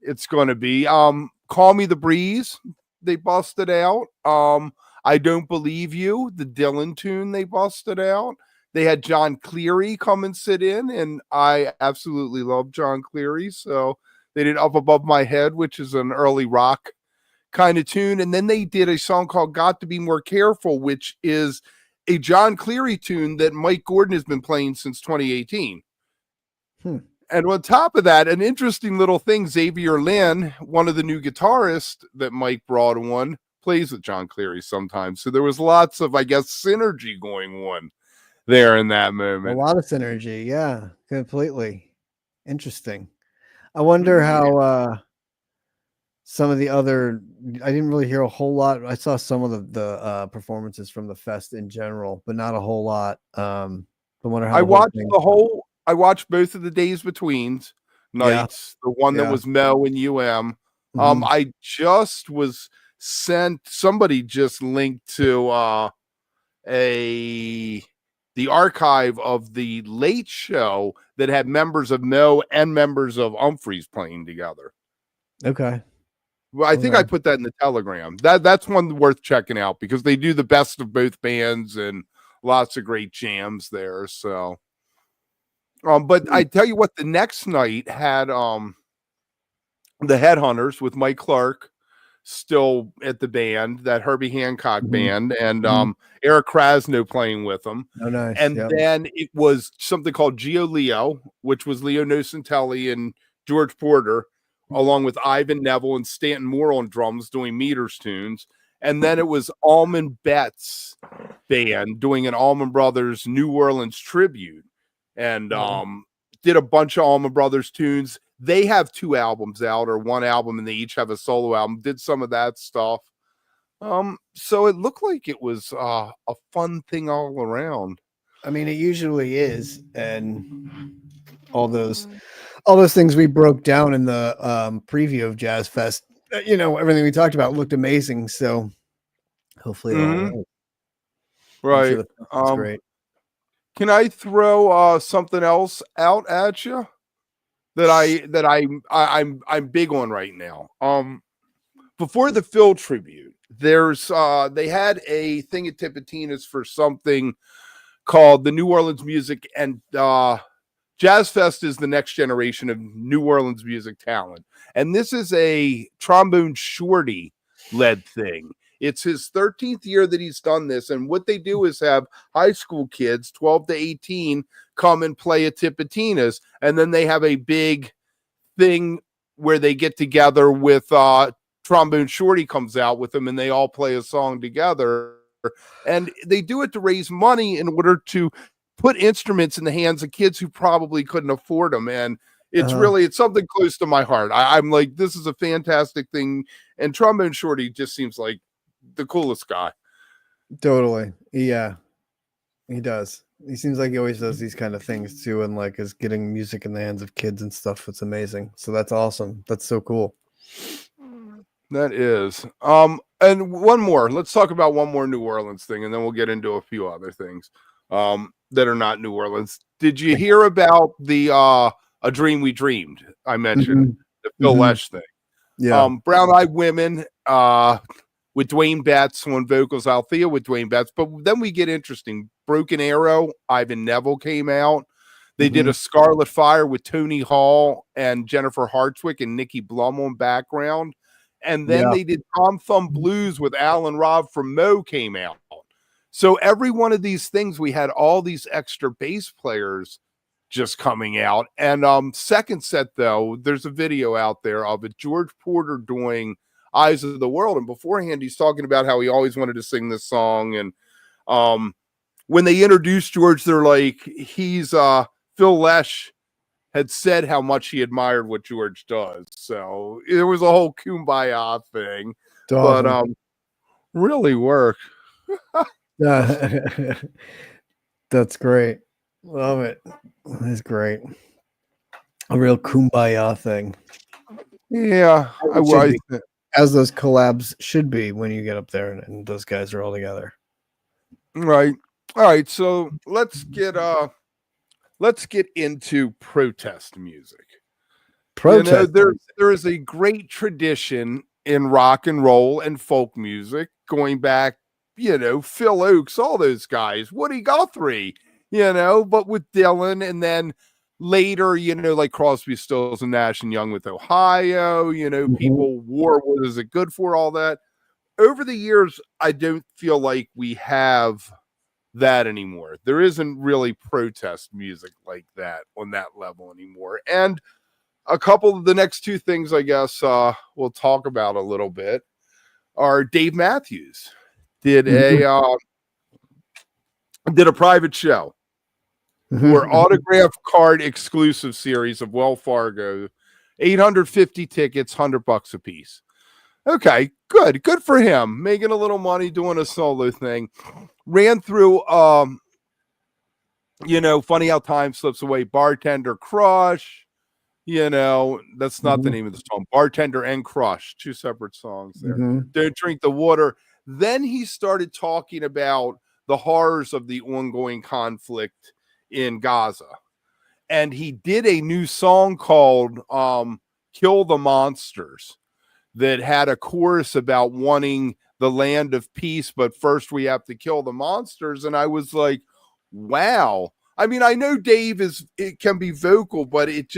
Speaker 1: it's going to be Call Me the Breeze. They busted out. I Don't Believe You, the Dylan tune, they busted out. They had John Cleary come and sit in, and I absolutely love John Cleary. So they did Up Above My Head, which is an early rock kind of tune. And then they did a song called Got to Be More Careful, which is a John Cleary tune that Mike Gordon has been playing since 2018. And on top of that, an interesting little thing, Xavier Lynn, one of the new guitarists that Mike brought on, plays with John Cleary sometimes. So there was lots of, I guess, synergy going on there in that
Speaker 2: A
Speaker 1: moment.
Speaker 2: lot of synergy. Yeah, completely. Interesting. I wonder how some of the other, I didn't really hear a whole lot. I saw some of the performances from the fest in general, but not a whole lot. I wonder how
Speaker 1: I watched both of the Days Betweens nights, the one that was Mo and UM. I just was sent, somebody just linked to the archive of the Late Show that had members of Mo and members of Humphreys playing together.
Speaker 2: Okay.
Speaker 1: Well, I think I put that in the Telegram. That's one worth checking out because they do the best of both bands and lots of great jams there. So, but I tell you what, the next night had the Headhunters with Mike Clark still at the band, that Herbie Hancock band, and Eric Krasno playing with them.
Speaker 2: Oh, nice.
Speaker 1: And then it was something called Gio Leo, which was Leo Nocentelli and George Porter, along with Ivan Neville and Stanton Moore on drums doing Meters tunes. And then it was Allman Betts band doing an Allman Brothers New Orleans tribute, and did a bunch of Allman Brothers tunes. They have 2 albums out, or 1 album, and they each have a solo album. Did some of that stuff. So it looked like it was a fun thing all around.
Speaker 2: I mean, it usually is, and all those things we broke down in the preview of Jazz Fest, everything we talked about looked amazing. So hopefully,
Speaker 1: right.
Speaker 2: Sure that's great.
Speaker 1: Can I throw something else out at you that I'm big on right now? Before the Phil tribute, there's they had a thing at Tipitina's for something called the New Orleans Music and Jazz Fest is the next generation of New Orleans music talent. And this is a Trombone Shorty led thing. It's his 13th year that he's done this. And what they do is have high school kids, 12 to 18, come and play at Tipitina's. And then they have a big thing where they get together with Trombone Shorty comes out with them and they all play a song together. And they do it to raise money in order to put instruments in the hands of kids who probably couldn't afford them. And it's really, it's something close to my heart. I'm like, this is a fantastic thing. And Trombone Shorty just seems like the coolest guy.
Speaker 2: Totally. Yeah, he does. He seems like he always does these kind of things too. And like is getting music in the hands of kids and stuff. It's amazing. So that's awesome. That's so cool.
Speaker 1: That is. And one more, let's talk about one more New Orleans thing, and then we'll get into a few other things that are not New Orleans. Did you hear about the A Dream We Dreamed? I mentioned the Phil Lesh thing.
Speaker 2: Yeah.
Speaker 1: Brown Eyed Women with Dwayne Betts on vocals, Althea with Dwayne Betts. But then we get interesting. Broken Arrow, Ivan Neville came out. They did a Scarlet Fire with Tony Hall and Jennifer Hartwick and Nikki Blum on background. And then they did Tom Thumb Blues with Alan Robb from Mo came out. So every one of these things, we had all these extra bass players just coming out. And second set, though, there's a video out there of it, George Porter doing Eyes of the World. And beforehand, he's talking about how he always wanted to sing this song. And when they introduced George, they're like, he's Phil Lesh had said how much he admired what George does. So it was a whole kumbaya thing, but really worked.
Speaker 2: That's great. Love it. That's great. A real kumbaya thing.
Speaker 1: Yeah.
Speaker 2: As those collabs should be when you get up there and those guys are all together.
Speaker 1: Right. All right. So let's get into protest music.
Speaker 2: Protest.
Speaker 1: There is a great tradition in rock and roll and folk music going back, Phil Oakes, all those guys, Woody Guthrie, but with Dylan, and then later, like Crosby, Stills, and Nash and Young with Ohio, people war, what is it good for, all that. Over the years, I don't feel like we have that anymore. There isn't really protest music like that on that level anymore. And a couple of the next two things, I guess, we'll talk about a little bit are Dave Matthews did a private show for autograph card exclusive series of Wells Fargo, 850 tickets, $100 a piece. Okay, good for him, making a little money doing a solo thing. Ran through Funny How Time Slips Away, Bartender Crush. That's not the name of the song. Bartender and Crush, two separate songs there. Don't Drink the Water. Then he started talking about the horrors of the ongoing conflict in Gaza. And he did a new song called Kill the Monsters that had a chorus about wanting the land of peace, but first we have to kill the monsters. And I was like, wow. I mean, I know Dave it can be vocal, but it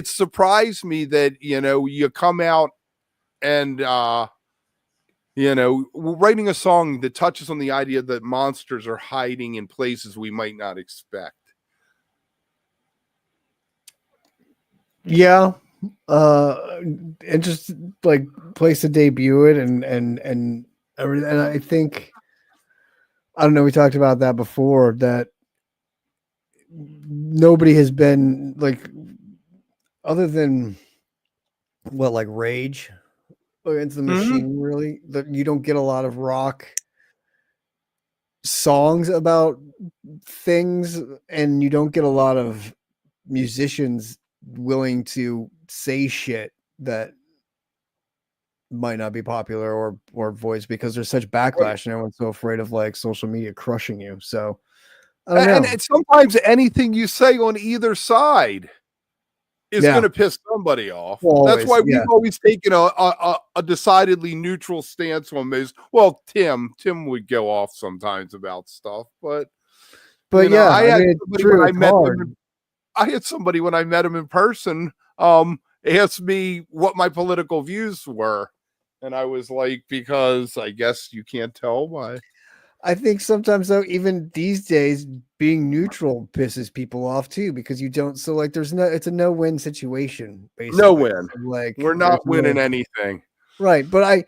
Speaker 1: surprised me that, you come out and, writing a song that touches on the idea that monsters are hiding in places we might not expect.
Speaker 2: Yeah. And just like place to debut it and everything. And I think, I don't know, we talked about that before, that nobody has been like, other than like Rage Against the Machine, really, that you don't get a lot of rock songs about things, and you don't get a lot of musicians willing to say shit that might not be popular or voiced, because there's such backlash and everyone's so afraid of like social media crushing you. So I don't know.
Speaker 1: And sometimes anything you say on either side is going to piss somebody off.
Speaker 2: Always,
Speaker 1: that's why we've always taken a decidedly neutral stance on most. Well, Tim would go off sometimes about stuff, but
Speaker 2: yeah, I
Speaker 1: had somebody when I met him in person asked me what my political views were, and I was like, because I guess you can't tell why.
Speaker 2: I think sometimes, though, even these days, being neutral pisses people off too, because you don't. So like, it's a no-win situation. Basically,
Speaker 1: no win.
Speaker 2: Like,
Speaker 1: we're not winning anything,
Speaker 2: right? But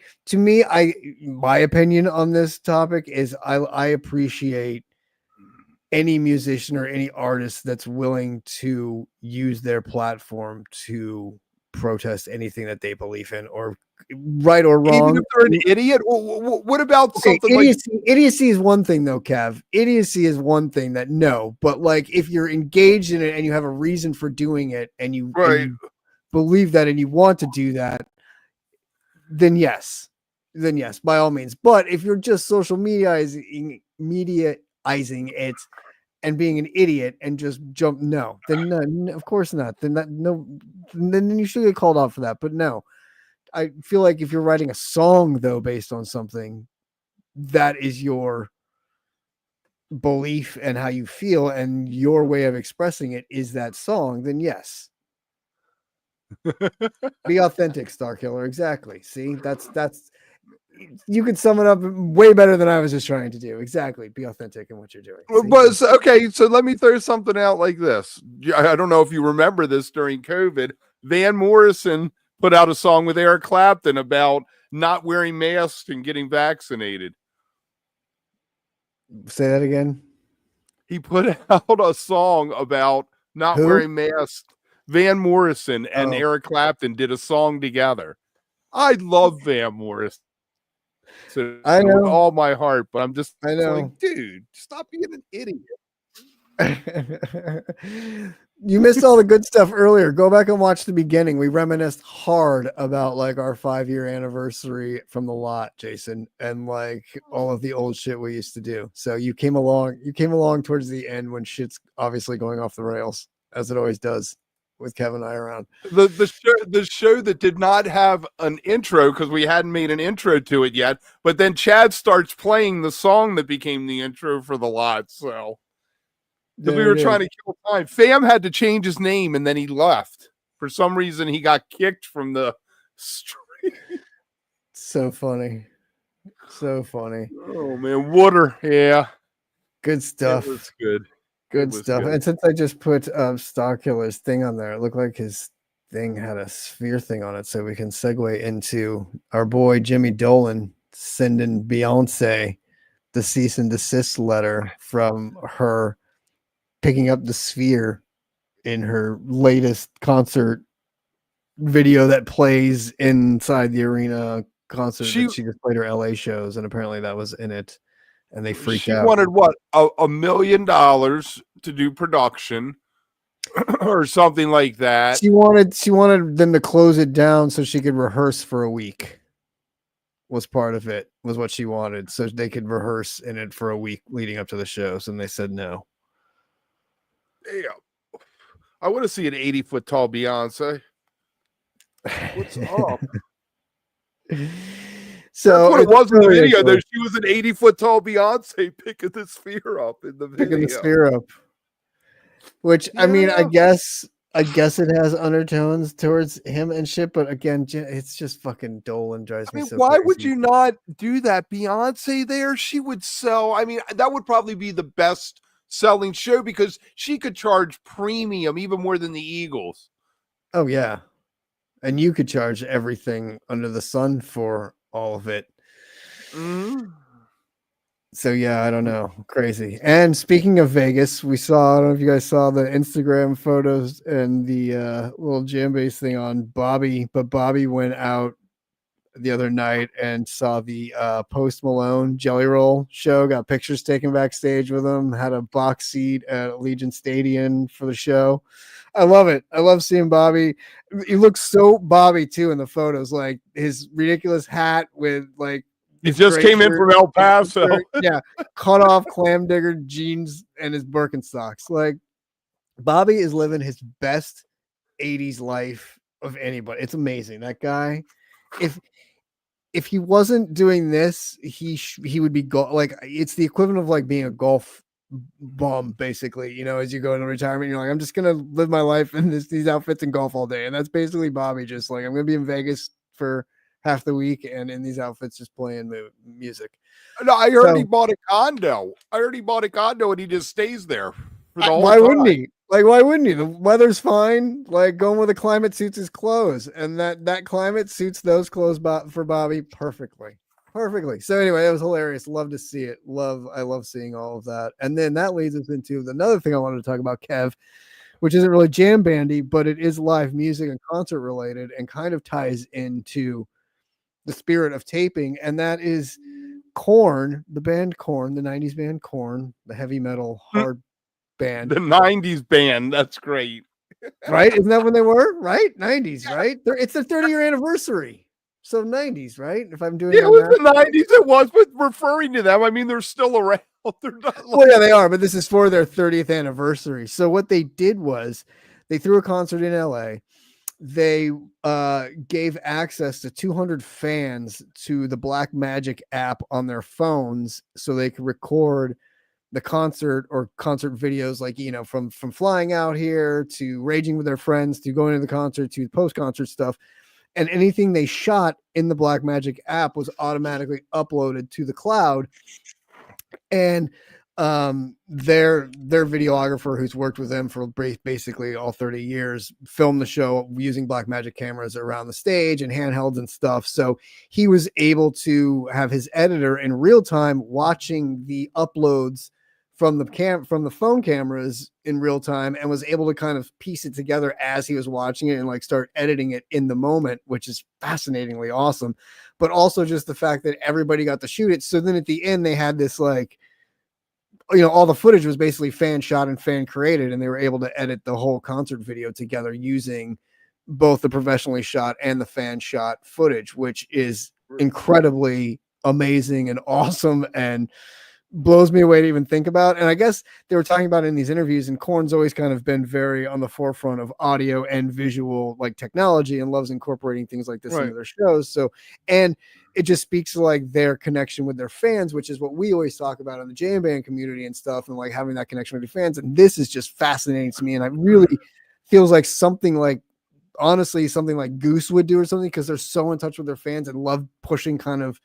Speaker 2: my opinion on this topic is, I appreciate any musician or any artist that's willing to use their platform to protest anything that they believe in, or right or wrong.
Speaker 1: Even if they're an idiot. What about something
Speaker 2: idiocy? Like idiocy is one thing, though, Kev. Idiocy is one thing that but like, if you're engaged in it and you have a reason for doing it, and you believe that and you want to do that, then yes, by all means. But if you're just social mediaizing it and being an idiot and just jump, then no, of course not. Then you should get called out for that. But no, I feel like if you're writing a song, though, based on something that is your belief and how you feel, and your way of expressing it is that song, then yes. Be authentic, Starkiller. Exactly. See, that's you could sum it up way better than I was just trying to do. Exactly. Be authentic in what you're doing.
Speaker 1: But okay, so let me throw something out like this. I don't know if you remember this during COVID. Van Morrison put out a song with Eric Clapton about not wearing masks and getting vaccinated.
Speaker 2: Say that again.
Speaker 1: He put out a song about not wearing masks. Van Morrison and Eric Clapton did a song together. I love Van Morrison. So I know with all my heart, but I'm just like, dude, stop being an idiot.
Speaker 2: You missed all the good stuff earlier. Go back and watch the beginning. We reminisced hard about like our 5-year anniversary from the lot, Jason, and like all of the old shit we used to do. So you came along towards the end when shit's obviously going off the rails, as it always does with Kevin and I around.
Speaker 1: The show that did not have an intro, because we hadn't made an intro to it yet, but then Chad starts playing the song that became the intro for the lot. So because we were trying to kill time. Fam had to change his name, and then he left. For some reason, he got kicked from the street.
Speaker 2: So funny. So funny.
Speaker 1: Oh, man. Water. Yeah.
Speaker 2: Good stuff.
Speaker 1: It was good.
Speaker 2: Good stuff.
Speaker 1: Good.
Speaker 2: And since I just put Star Killer's thing on there, it looked like his thing had a sphere thing on it, so we can segue into our boy Jimmy Dolan sending Beyonce the cease and desist letter from her picking up the sphere in her latest concert video that plays inside the arena concert that she just played her LA shows, and apparently that was in it, and they freaked out.
Speaker 1: She wanted what, $1 million to do production or something like that.
Speaker 2: She wanted them to close it down so she could rehearse for a week. Was part of it, was what she wanted, so they could rehearse in it for a week leading up to the shows, and they said no.
Speaker 1: Yeah, I want to see an 80-foot tall Beyonce. What's up?
Speaker 2: So
Speaker 1: that's what it was in the video.
Speaker 2: There,
Speaker 1: she was an 80-foot tall Beyonce picking the sphere up in the video.
Speaker 2: Picking the sphere up, which I mean, I guess it has undertones towards him and shit, but again, it's just fucking Dolan drives me so
Speaker 1: why
Speaker 2: crazy.
Speaker 1: would you not do that? Beyonce there, she would sell. I mean, that would probably be the best selling show because she could charge premium even more than the Eagles.
Speaker 2: Oh yeah, and you could charge everything under the sun for all of it. Mm-hmm. So yeah, I don't know, crazy. And speaking of Vegas, I don't know if you guys saw the Instagram photos and the little jam bass thing on Bobby, but Bobby went out the other night and saw the Post Malone Jelly Roll show, got pictures taken backstage with him, had a box seat at Allegiant Stadium for the show. I love it. I love seeing Bobby. He looks so Bobby too in the photos, like his ridiculous hat with like
Speaker 1: he just came in from El Paso.
Speaker 2: Yeah, cut off clam digger jeans and his Birkenstocks. Like Bobby is living his best 80s life of anybody. It's amazing. That guy, if he wasn't doing this, he would be like, it's the equivalent of like being a golf bum, basically, you know, as you go into retirement, you're like, I'm just gonna live my life in these outfits and golf all day. And that's basically Bobby, just like, I'm gonna be in Vegas for half the week and in these outfits just playing music.
Speaker 1: No, I heard he bought a condo. And he just stays there for the whole
Speaker 2: why
Speaker 1: time.
Speaker 2: Wouldn't he? Like, why wouldn't he? The weather's fine. Like, going where the climate suits his clothes, and that climate suits those clothes for Bobby perfectly. So anyway, it was hilarious. Love to see it. I love seeing all of that. And then that leads us into another thing I wanted to talk about, Kev, which isn't really jam bandy, but it is live music and concert related and kind of ties into the spirit of taping. And that is Korn, the band Korn, the 90s band Korn, the heavy metal hard band.
Speaker 1: The 90s band. That's great.
Speaker 2: Right? Isn't that when they were? Right? 90s, right? It's their 30-year anniversary. So 90s, right? If I'm doing
Speaker 1: it was the 90s, it was, but referring to them, I mean, they're still around. They're not
Speaker 2: well, yeah, they are, but this is for their 30th anniversary. So what they did was they threw a concert in LA. They gave access to 200 fans to the Blackmagic app on their phones so they could record the concert or concert videos, like, you know, from flying out here to raging with their friends to going to the concert to post-concert stuff. And anything they shot in the Blackmagic app was automatically uploaded to the cloud. And their videographer, who's worked with them for basically all 30 years, filmed the show using Blackmagic cameras around the stage and handhelds and stuff. So he was able to have his editor in real time watching the uploads from the phone cameras in real time, and was able to kind of piece it together as he was watching it and like start editing it in the moment, which is fascinatingly awesome. But also just the fact that everybody got to shoot it. So then at the end, they had this, like, you know, all the footage was basically fan shot and fan created, and they were able to edit the whole concert video together using both the professionally shot and the fan shot footage, which is incredibly amazing and awesome and blows me away to even think about. And I guess they were talking about it in these interviews, and Korn's always kind of been very on the forefront of audio and visual like technology and loves incorporating things like this into their shows. So, and it just speaks to like their connection with their fans, which is what we always talk about in the jam band community and stuff, and like having that connection with your fans. And this is just fascinating to me. And it really feels like something like, honestly, something like Goose would do or something, because they're so in touch with their fans and love pushing kind of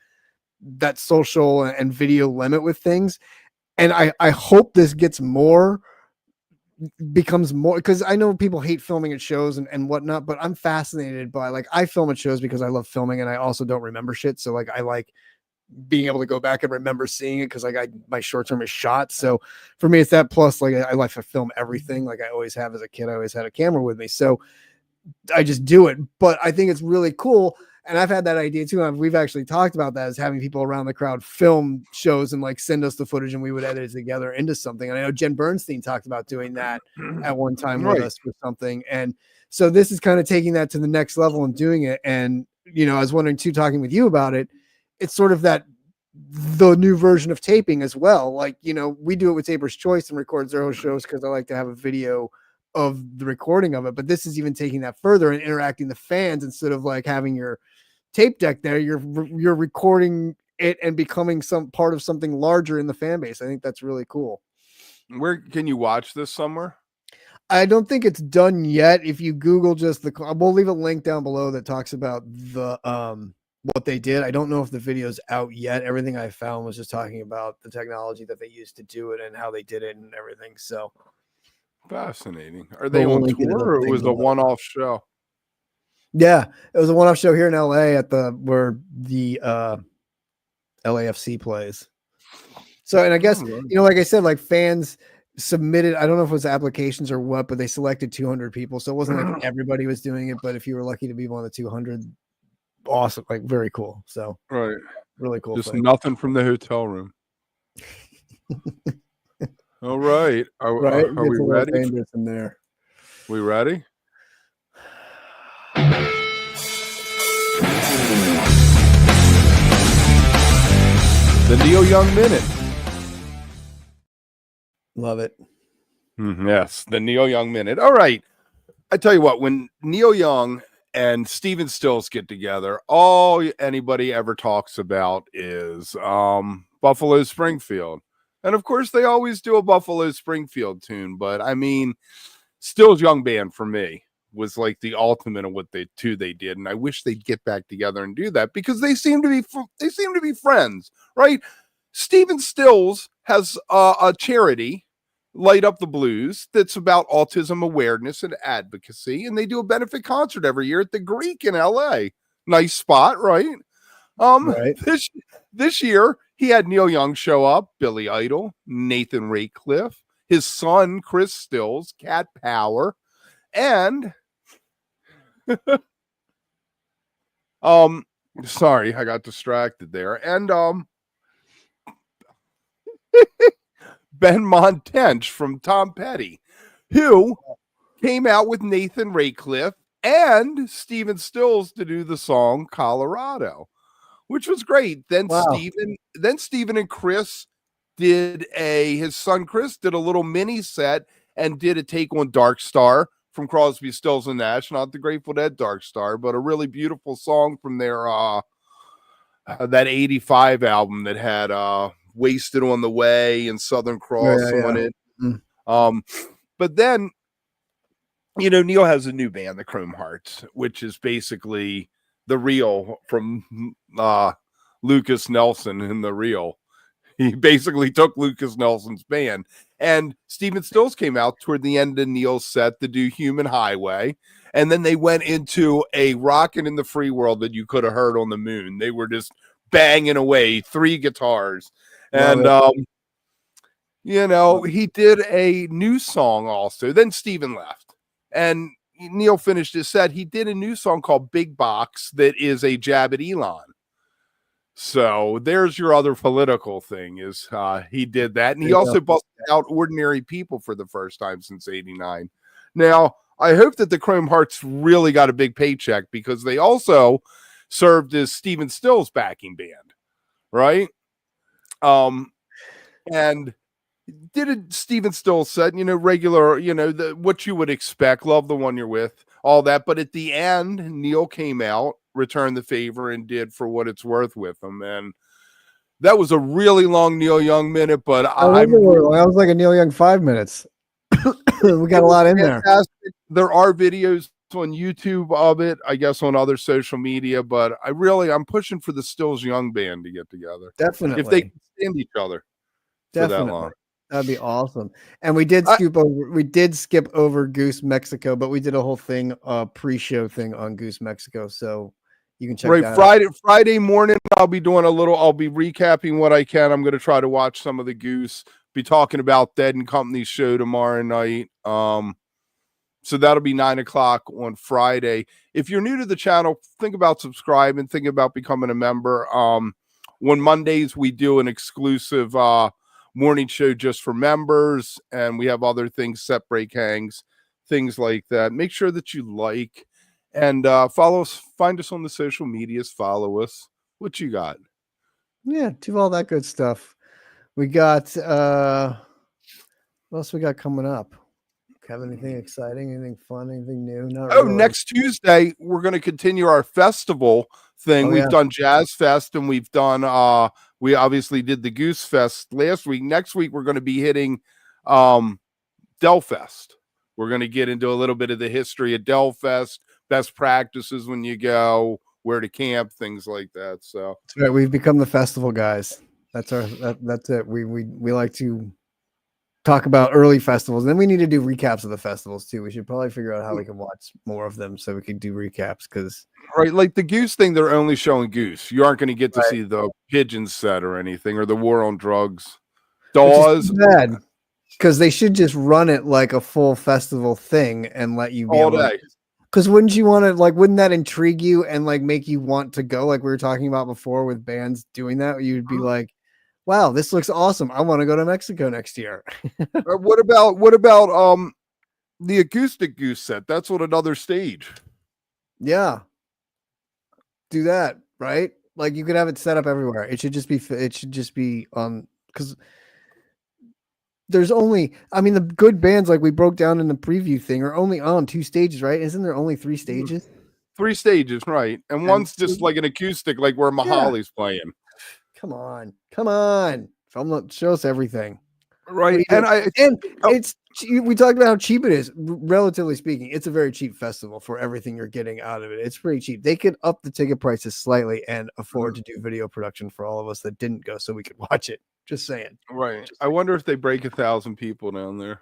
Speaker 2: that social and video limit with things. And I hope this becomes more, because I know people hate filming at shows and whatnot, but I'm fascinated by, like, I film at shows because I love filming and I also don't remember shit. So like I like being able to go back and remember seeing it, because like my short term is shot. So for me, it's that, plus like I like to film everything, like I always have as a kid. I always had a camera with me, so I just do it. But I think it's really cool. And I've had that idea too. And we've actually talked about that, as having people around the crowd film shows and like send us the footage and we would edit it together into something. And I know Jen Bernstein talked about doing that at one time with us with something. And so this is kind of taking that to the next level and doing it. And, you know, I was wondering too, talking with you about it, it's sort of the new version of taping as well. Like, you know, we do it with Taper's Choice and record zero shows because I like to have a video of the recording of it. But this is even taking that further and interacting the fans, instead of like having your tape deck there, you're recording it and becoming some part of something larger in the fan base. I think that's really cool.
Speaker 1: Where can you watch this somewhere?
Speaker 2: I don't think it's done yet. If you Google just we'll leave a link down below that talks about the what they did. I don't know if the video's out yet. Everything I found was just talking about the technology that they used to do it and how they did it and everything. So
Speaker 1: fascinating. Are they
Speaker 2: we'll
Speaker 1: on tour, or it was a one-off show?
Speaker 2: Yeah, it was a one-off show here in LA at where the LAFC plays. So, and I guess, you know, like I said, like fans submitted, I don't know if it was applications or what, but they selected 200 people. So it wasn't like everybody was doing it, but if you were lucky to be one of the 200, awesome, like very cool. So
Speaker 1: right,
Speaker 2: really cool.
Speaker 1: Just nothing from the hotel room. All right, are we ready?
Speaker 2: In there.
Speaker 1: We ready? The Neil Young Minute.
Speaker 2: Love it.
Speaker 1: Yes, the Neil Young Minute. All right. I tell you what, when Neil Young and Stephen Stills get together, all anybody ever talks about is Buffalo Springfield. And of course, they always do a Buffalo Springfield tune. But I mean, Stills Young Band for me was like the ultimate of what they did. And I wish they'd get back together and do that, because they seem to be friends, right? Stephen Stills has a charity, Light Up the Blues, that's about autism awareness and advocacy, and they do a benefit concert every year at the Greek in LA. Nice spot, right?
Speaker 2: Right.
Speaker 1: This year he had Neil Young show up, Billy Idol, Nathan Ratcliffe, his son Chris Stills, Cat Power, and sorry, I got distracted there, and Ben Montench from Tom Petty, who came out with Nathan Ratcliffe and Stephen Stills to do the song Colorado, which was great. Then Stephen and Chris his son Chris did a little mini set and did a take on Dark Star from Crosby, Stills and Nash, not the Grateful Dead Dark Star, but a really beautiful song from their that 85 album that had Wasted on the Way and Southern Cross on it. But then, you know, Neil has a new band, the Chrome Hearts, which is basically the Real from Lucas Nelson in the Real. He basically took Lucas Nelson's band, and Stephen Stills came out toward the end of Neil's set to do Human Highway. And then they went into a Rockin' in the Free World that you could have heard on the moon. They were just banging away, 3 guitars. And, you know, he did a new song also. Then Stephen left, and Neil finished his set. He did a new song called Big Box that is a jab at Elon. So there's your other political thing, is he did that. And he also busted out Ordinary People for the first time since 89. Now, I hope that the Chrome Hearts really got a big paycheck, because they also served as Stephen Stills' backing band, right? And did a Stephen Stills set, you know, regular, you know, what you would expect, love the one you're with, all that. But at the end, Neil came out, returned the favor, and did For What It's Worth with him. And that was a really long Neil Young minute, but
Speaker 2: that was like a Neil Young 5 minutes. We got a lot in there.
Speaker 1: There are videos on YouTube of it, I guess on other social media, but I'm pushing for the Stills Young band to get together.
Speaker 2: Definitely.
Speaker 1: If they can stand each other. for that
Speaker 2: Definitely.
Speaker 1: long.
Speaker 2: That'd be awesome. And we did skip over Goose Mexico, but we did a whole thing, pre-show thing on Goose Mexico. So you can check that out.
Speaker 1: Friday morning, I'll be recapping what I can. I'm going to try to watch some of the Goose, be talking about Dead and Company's show tomorrow night. So that'll be 9:00 on Friday. If you're new to the channel, think about subscribing, think about becoming a member. On Mondays, we do an exclusive morning show just for members, and we have other things, set break hangs, things like that. Make sure that you like and follow us, find us on the social medias, follow us. What you got?
Speaker 2: Yeah, do all that good stuff. We got what else we got coming up? Have anything exciting, anything fun, anything new? Not really.
Speaker 1: Next Tuesday we're going to continue our festival thing. We've done Jazz Fest, and we've done we obviously did the Goose Fest last week. Next week we're going to be hitting Del Fest. We're going to get into a little bit of the history of Del Fest, best practices when you go, where to camp, things like that. So
Speaker 2: that's right. We've become the festival guys. That's it. We like to talk about early festivals, and then we need to do recaps of the festivals too. We should probably figure out how we can watch more of them so we can do recaps, because
Speaker 1: like the Goose thing, they're only showing Goose. You aren't going to get to see the Pigeon set or anything, or the War on Drugs. Dawes,
Speaker 2: bad, because they should just run it like a full festival thing and let you be
Speaker 1: all day.
Speaker 2: Because wouldn't you want to, like, wouldn't that intrigue you and like make you want to go, like we were talking about before with bands doing that? You'd be like, wow, this looks awesome. I want to go to Mexico next year.
Speaker 1: What about the acoustic Goose set? That's on another stage.
Speaker 2: Yeah. Do that, right? Like you could have it set up everywhere. It should just be on, because there's only, I mean, the good bands, like we broke down in the preview thing, are only on 2 stages, right? Isn't there only 3 stages?
Speaker 1: 3 stages, right? And one's just like an acoustic, like where Mahali's playing.
Speaker 2: Come on. Show us everything.
Speaker 1: Right.
Speaker 2: It's we talked about how cheap it is, relatively speaking. It's a very cheap festival for everything you're getting out of it. It's pretty cheap. They could up the ticket prices slightly and afford to do video production for all of us that didn't go, so we could watch it. Just saying.
Speaker 1: Right. I wonder if they break 1,000 people down there.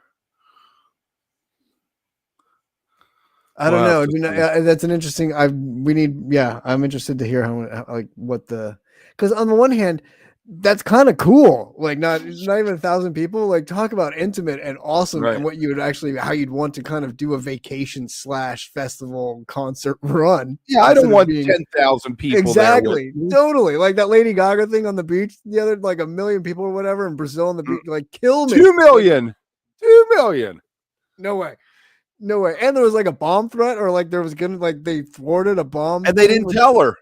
Speaker 2: I don't know. That's an interesting. I'm interested to hear because on the one hand, that's kind of cool. Like not even 1,000 people. Like talk about intimate and awesome, and what you would actually, how you'd want to kind of do a vacation / festival concert run.
Speaker 1: Yeah, I don't want 10,000 people.
Speaker 2: Exactly, totally. Like that Lady Gaga thing on the beach the other, like 1 million people or whatever in Brazil on the beach. Like kill me.
Speaker 1: 2 million. 2 million.
Speaker 2: No way. And there was like a bomb threat, or like there was gonna, like they thwarted a bomb,
Speaker 1: and they didn't tell her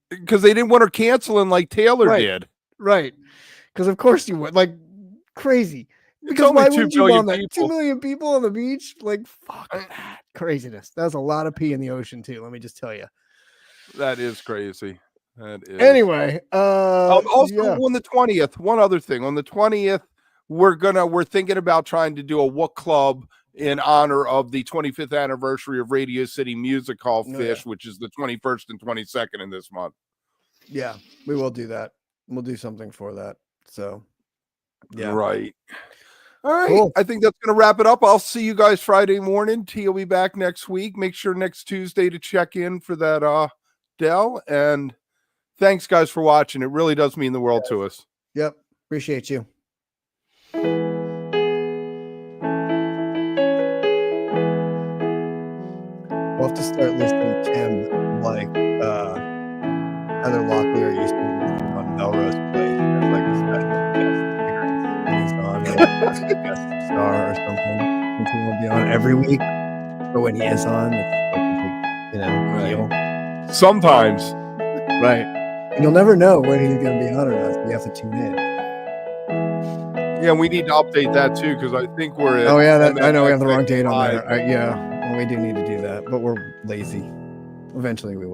Speaker 1: because they didn't want her canceling like Taylor did.
Speaker 2: Right. Because of course you would, like crazy. Because why wouldn't you bomb that? 2 million people on the beach? Like fuck that craziness. That was a lot of pee in the ocean too. Let me just tell you.
Speaker 1: That is crazy. That is.
Speaker 2: Anyway,
Speaker 1: on the 20th, one other thing. On the 20th, we're thinking about trying to do a What Club in honor of the 25th anniversary of Radio City Music Hall PHiSH, which is the 21st and 22nd in this month.
Speaker 2: Yeah, we will do that. We'll do something for that. So, yeah.
Speaker 1: Right. All right. Cool. I think that's going to wrap it up. I'll see you guys Friday morning. T will be back next week. Make sure next Tuesday to check in for that Dell. And thanks, guys, for watching. It really does mean the world to us.
Speaker 2: Yep. Appreciate you. We'll have to start listing Tim like Heather Locklear used to be on Melrose Place as like a special guest appearance. He's on a guest star or something. He will be on every week, but when he is on, it's like deal.
Speaker 1: Sometimes,
Speaker 2: right? And you'll never know when he's going to be on or not. So you have to tune in.
Speaker 1: Yeah, we need to update that too because I think we're.
Speaker 2: I know we have the wrong date on there. Yeah. Well, we do need to do that, but we're lazy. Eventually we will.